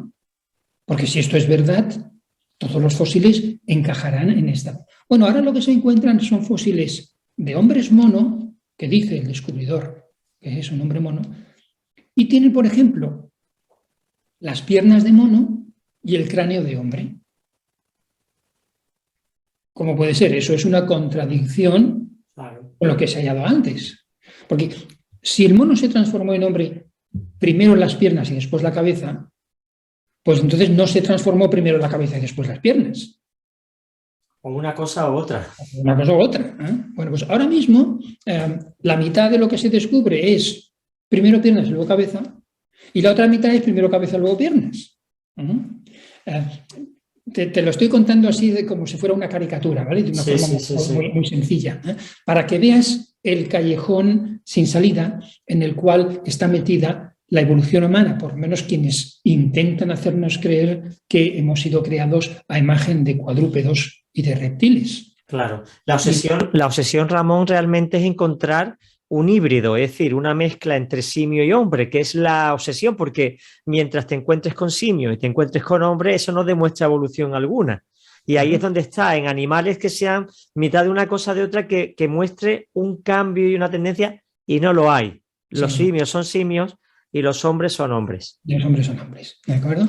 Porque si esto es verdad, todos los fósiles encajarán en esta. Bueno, ahora lo que se encuentran son fósiles de hombres mono, que dice el descubridor que es un hombre mono, y tienen, por ejemplo, las piernas de mono y el cráneo de hombre. ¿Cómo puede ser? Eso es una contradicción con lo que se ha hallado antes. Porque si el mono se transformó en hombre primero las piernas y después la cabeza, pues entonces no se transformó primero la cabeza y después las piernas. O una cosa u otra. Una cosa u otra. Bueno, pues ahora mismo la mitad de lo que se descubre es primero piernas y luego cabeza, y la otra mitad es primero cabeza y luego piernas. Te lo estoy contando así como si fuera una caricatura, ¿vale? De una forma muy sencilla, para que veas el callejón sin salida en el cual está metida la evolución humana, por lo menos quienes intentan hacernos creer que hemos sido creados a imagen de cuadrúpedos y de reptiles. Claro, la obsesión, Ramón, realmente es encontrar un híbrido, es decir, una mezcla entre simio y hombre, que es la obsesión, porque mientras te encuentres con simio y te encuentres con hombre, eso no demuestra evolución alguna. Y ahí es donde está, en animales que sean mitad de una cosa de otra, que muestre un cambio y una tendencia, y no lo hay. Los Sí, simios son simios y los hombres son hombres. y los hombres son hombres, ¿de acuerdo?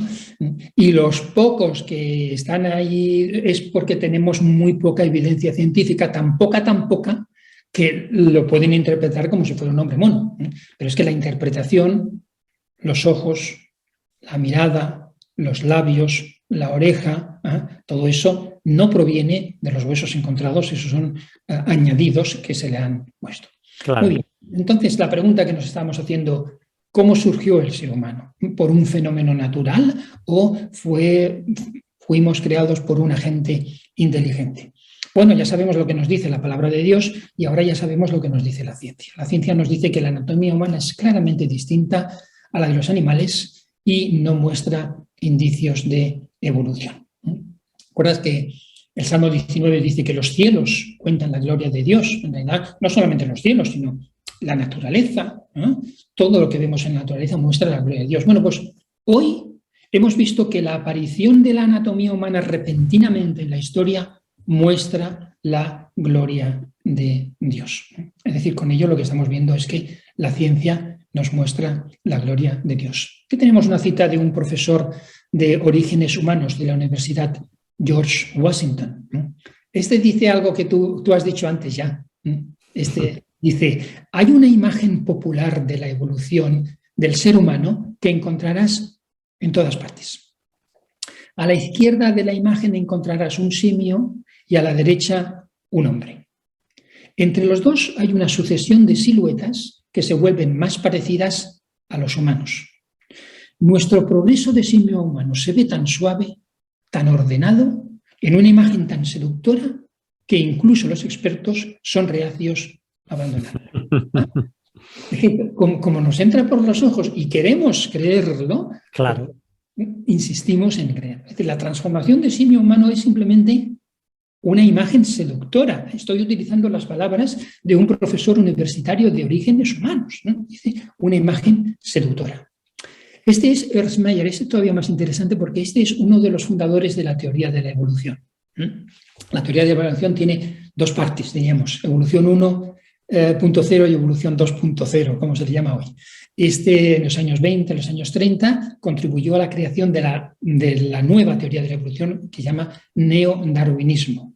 Y los pocos que están ahí es porque tenemos muy poca evidencia científica, tan poca, que lo pueden interpretar como si fuera un hombre mono. Pero es que la interpretación, los ojos, la mirada, los labios, la oreja, todo eso no proviene de los huesos encontrados, esos son añadidos que se le han puesto. Claro. Muy bien, entonces la pregunta que nos estamos haciendo, ¿cómo surgió el ser humano? ¿Por un fenómeno natural o fuimos creados por un agente inteligente? Bueno, ya sabemos lo que nos dice la palabra de Dios y ahora ya sabemos lo que nos dice la ciencia. La ciencia nos dice que la anatomía humana es claramente distinta a la de los animales y no muestra indicios de evolución. ¿Recuerdas que el Salmo 19 dice que los cielos cuentan la gloria de Dios? En realidad, no solamente los cielos, sino la naturaleza, todo lo que vemos en la naturaleza muestra la gloria de Dios. Bueno, pues hoy hemos visto que la aparición de la anatomía humana repentinamente en la historia muestra la gloria de Dios. Es decir, con ello lo que estamos viendo es que la ciencia nos muestra la gloria de Dios. Aquí tenemos una cita de un profesor de orígenes humanos de la Universidad George Washington. Este dice algo que tú has dicho antes ya. Dice, hay una imagen popular de la evolución del ser humano que encontrarás en todas partes. A la izquierda de la imagen encontrarás un simio y a la derecha un hombre. Entre los dos hay una sucesión de siluetas que se vuelven más parecidas a los humanos. Nuestro progreso de simio a humano se ve tan suave, tan ordenado, en una imagen tan seductora, que incluso los expertos son reacios a abandonarla. Como nos entra por los ojos y queremos creerlo, claro, insistimos en creer. Es decir, la transformación de simio a humano es simplemente una imagen seductora. Estoy utilizando las palabras de un profesor universitario de orígenes humanos, ¿no? Dice, una imagen seductora. Este es Ernst Mayr, este es todavía más interesante porque este es uno de los fundadores de la teoría de la evolución. La teoría de la evolución tiene dos partes, diríamos, evolución 1.0 y evolución 2.0, como se le llama hoy. En los años 20, en los años 30, contribuyó a la creación de la nueva teoría de la evolución que se llama neodarwinismo.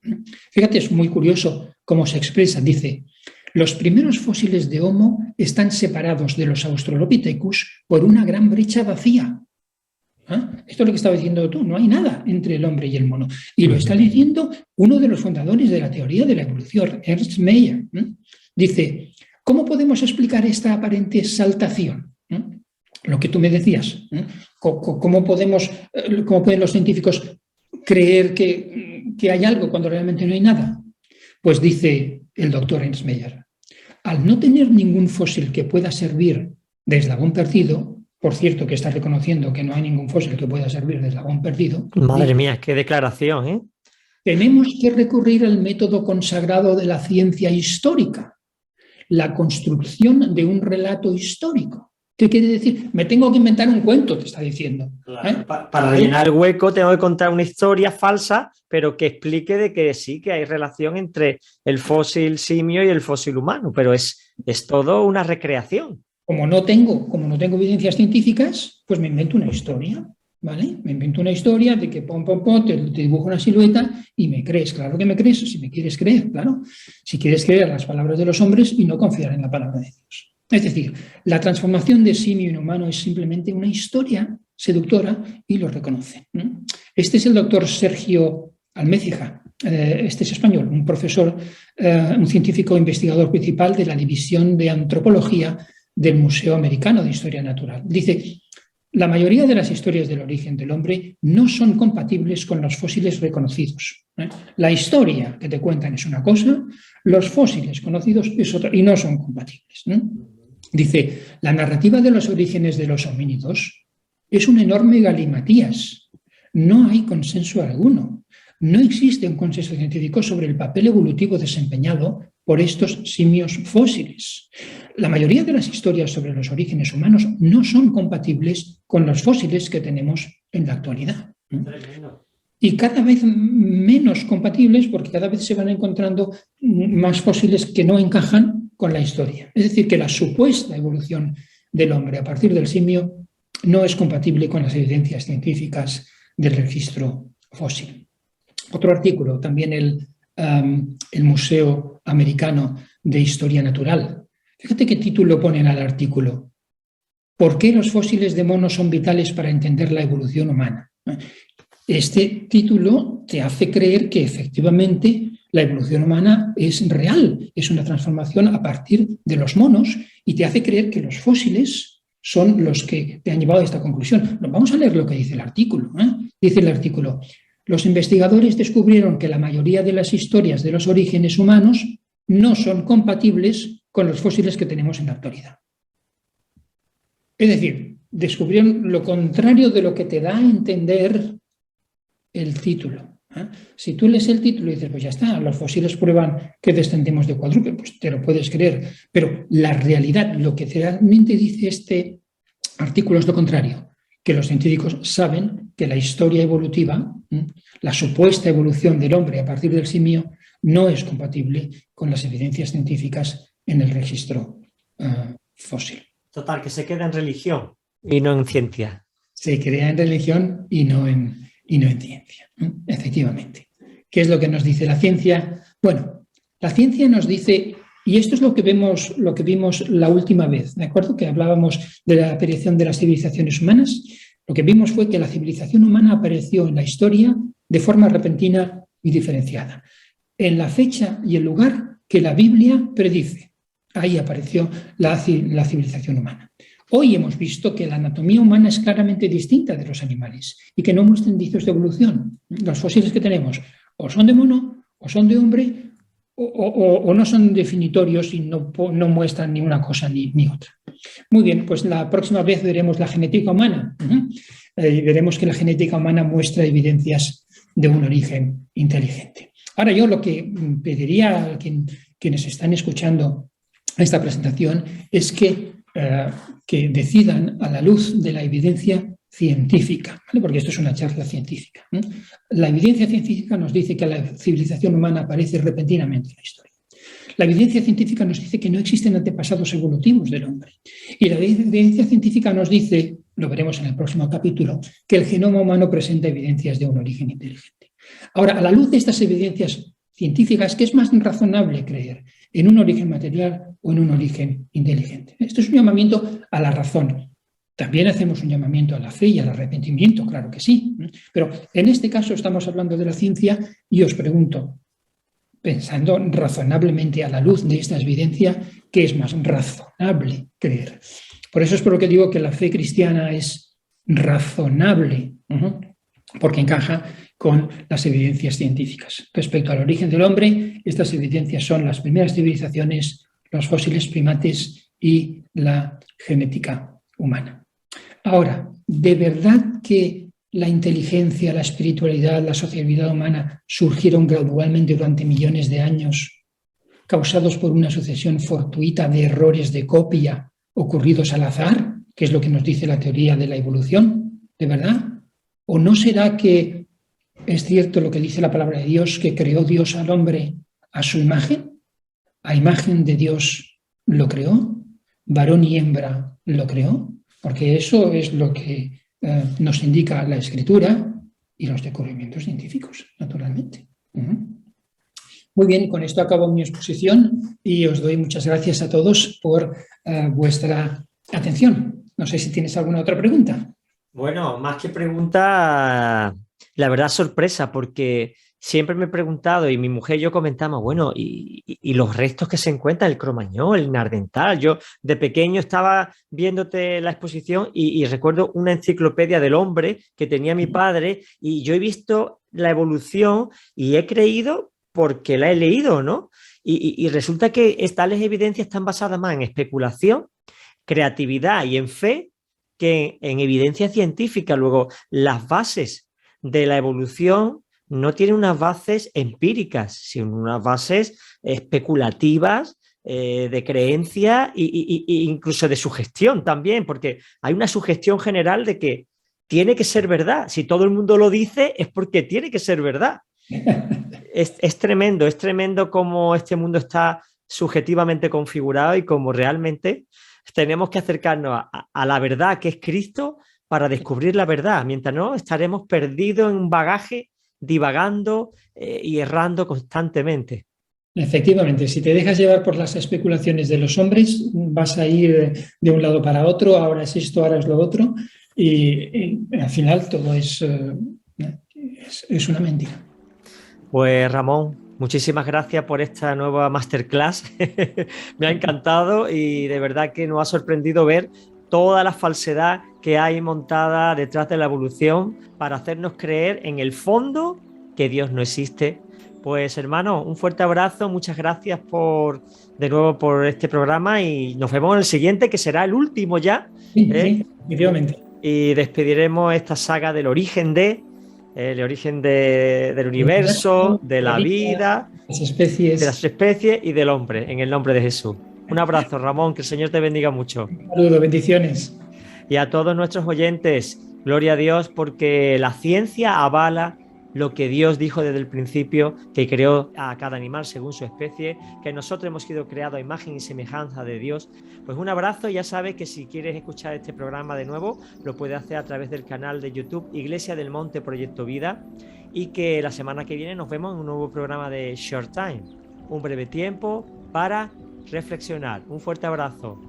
Fíjate, es muy curioso cómo se expresa. Dice, los primeros fósiles de Homo están separados de los Australopithecus por una gran brecha vacía. Esto es lo que estaba diciendo tú, no hay nada entre el hombre y el mono. Y lo está diciendo uno de los fundadores de la teoría de la evolución, Ernst Mayr. Dice, ¿cómo podemos explicar esta aparente saltación? Lo que tú me decías. ¿Cómo pueden los científicos creer que hay algo cuando realmente no hay nada? Pues dice el doctor Ernst Mayr, al no tener ningún fósil que pueda servir de eslabón perdido, por cierto que está reconociendo que no hay ningún fósil que pueda servir de eslabón perdido. Madre mía, qué declaración, ¿eh? Tenemos que recurrir al método consagrado de la ciencia histórica, la construcción de un relato histórico. ¿Qué quiere decir? Me tengo que inventar un cuento, te está diciendo. Claro, para llenar el hueco tengo que contar una historia falsa, pero que explique de que sí, que hay relación entre el fósil simio y el fósil humano, pero es todo una recreación. Como no tengo evidencias científicas, pues me invento una historia, ¿vale? Me invento una historia de que te dibujo una silueta y me crees. Claro que me crees, si me quieres creer, claro. Si quieres creer las palabras de los hombres y no confiar en la palabra de Dios. Es decir, la transformación de simio en humano es simplemente una historia seductora y lo reconoce. Este es el doctor Sergio Almécija, este es español, un profesor, un científico investigador principal de la División de Antropología del Museo Americano de Historia Natural. Dice, la mayoría de las historias del origen del hombre no son compatibles con los fósiles reconocidos. La historia que te cuentan es una cosa, los fósiles conocidos es otra, y no son compatibles. Dice, la narrativa de los orígenes de los homínidos es un enorme galimatías. No hay consenso alguno. No existe un consenso científico sobre el papel evolutivo desempeñado por estos simios fósiles. La mayoría de las historias sobre los orígenes humanos no son compatibles con los fósiles que tenemos en la actualidad. Y cada vez menos compatibles porque cada vez se van encontrando más fósiles que no encajan con la historia. Es decir, que la supuesta evolución del hombre a partir del simio no es compatible con las evidencias científicas del registro fósil. Otro artículo, también el Museo Americano de Historia Natural. Fíjate qué título ponen al artículo. ¿Por qué los fósiles de monos son vitales para entender la evolución humana? Este título te hace creer que efectivamente la evolución humana es real, es una transformación a partir de los monos y te hace creer que los fósiles son los que te han llevado a esta conclusión. Vamos a leer lo que dice el artículo. Dice el artículo, los investigadores descubrieron que la mayoría de las historias de los orígenes humanos no son compatibles con los fósiles que tenemos en la actualidad. Es decir, descubrieron lo contrario de lo que te da a entender el título. Si tú lees el título y dices, pues ya está, los fósiles prueban que descendemos de cuadrúpede, pues te lo puedes creer, pero la realidad, lo que realmente dice este artículo es lo contrario, que los científicos saben que la historia evolutiva, la supuesta evolución del hombre a partir del simio, no es compatible con las evidencias científicas en el registro fósil. Total, que se queda en religión y no en ciencia. Se crea en religión y no en ciencia, efectivamente. ¿Qué es lo que nos dice la ciencia? Bueno, la ciencia nos dice, y esto es lo que vimos la última vez, ¿de acuerdo? Que hablábamos de la aparición de las civilizaciones humanas. Lo que vimos fue que la civilización humana apareció en la historia de forma repentina y diferenciada, en la fecha y el lugar que la Biblia predice. Ahí apareció la civilización humana. Hoy hemos visto que la anatomía humana es claramente distinta de los animales y que no muestra indicios de evolución. Los fósiles que tenemos o son de mono, o son de hombre, o no son definitorios y no muestran ni una cosa ni otra. Muy bien, pues la próxima vez veremos la genética humana. Y veremos que la genética humana muestra evidencias de un origen inteligente. Ahora yo lo que pediría a quienes están escuchando esta presentación es que decidan a la luz de la evidencia científica, ¿vale? Porque esto es una charla científica. La evidencia científica nos dice que la civilización humana aparece repentinamente en la historia. La evidencia científica nos dice que no existen antepasados evolutivos del hombre. Y la evidencia científica nos dice, lo veremos en el próximo capítulo, que el genoma humano presenta evidencias de un origen inteligente. Ahora, a la luz de estas evidencias científicas, ¿qué es más razonable creer? ¿En un origen material o en un origen inteligente? Esto es un llamamiento a la razón. También hacemos un llamamiento a la fe y al arrepentimiento, claro que sí. Pero en este caso estamos hablando de la ciencia y os pregunto, pensando razonablemente a la luz de esta evidencia, ¿qué es más razonable creer? Por eso es por lo que digo que la fe cristiana es razonable, porque encaja con las evidencias científicas. Respecto al origen del hombre, estas evidencias son las primeras civilizaciones, los fósiles primates y la genética humana. Ahora, ¿de verdad que la inteligencia, la espiritualidad, la sociabilidad humana surgieron gradualmente durante millones de años, causados por una sucesión fortuita de errores de copia ocurridos al azar, que es lo que nos dice la teoría de la evolución? ¿De verdad? ¿O no será que es cierto lo que dice la palabra de Dios, que creó Dios al hombre a su imagen? A imagen de Dios lo creó, varón y hembra lo creó, porque eso es lo que nos indica la Escritura y los descubrimientos científicos, naturalmente. Muy bien, con esto acabo mi exposición y os doy muchas gracias a todos por vuestra atención. No sé si tienes alguna otra pregunta. Bueno, más que pregunta, la verdad sorpresa, porque siempre me he preguntado, y mi mujer y yo comentamos, bueno, y los restos que se encuentran, el cromañón, el nardental. Yo de pequeño estaba viéndote la exposición y recuerdo una enciclopedia del hombre que tenía mi padre, y yo he visto la evolución y he creído porque la he leído, ¿no? Y resulta que tales evidencias están basadas más en especulación, creatividad y en fe que en evidencia científica. Luego, las bases de la evolución no tiene unas bases empíricas, sino unas bases especulativas, de creencia e incluso de sugestión también, porque hay una sugestión general de que tiene que ser verdad. Si todo el mundo lo dice es porque tiene que ser verdad. Es tremendo cómo este mundo está subjetivamente configurado y cómo realmente tenemos que acercarnos a la verdad que es Cristo para descubrir la verdad. Mientras no, estaremos perdidos en un bagaje, divagando y errando constantemente. Efectivamente, si te dejas llevar por las especulaciones de los hombres, vas a ir de un lado para otro, ahora es esto, ahora es lo otro, y al final todo es una mentira. Pues Ramón, muchísimas gracias por esta nueva masterclass. Me ha encantado y de verdad que nos ha sorprendido ver toda la falsedad que hay montada detrás de la evolución para hacernos creer en el fondo que Dios no existe. Pues hermano, un fuerte abrazo, muchas gracias de nuevo por este programa y nos vemos en el siguiente, que será el último ya. Sí, efectivamente. Y despediremos esta saga del origen el origen del universo, de la vida, de las especies y del hombre, en el nombre de Jesús. Un abrazo, Ramón, que el Señor te bendiga mucho. Un saludo, bendiciones. Y a todos nuestros oyentes, gloria a Dios, porque la ciencia avala lo que Dios dijo desde el principio, que creó a cada animal según su especie, que nosotros hemos sido creados a imagen y semejanza de Dios. Pues un abrazo, ya sabes que si quieres escuchar este programa de nuevo, lo puedes hacer a través del canal de YouTube Iglesia del Monte Proyecto Vida, y que la semana que viene nos vemos en un nuevo programa de Short Time, un breve tiempo para reflexionar. Un fuerte abrazo.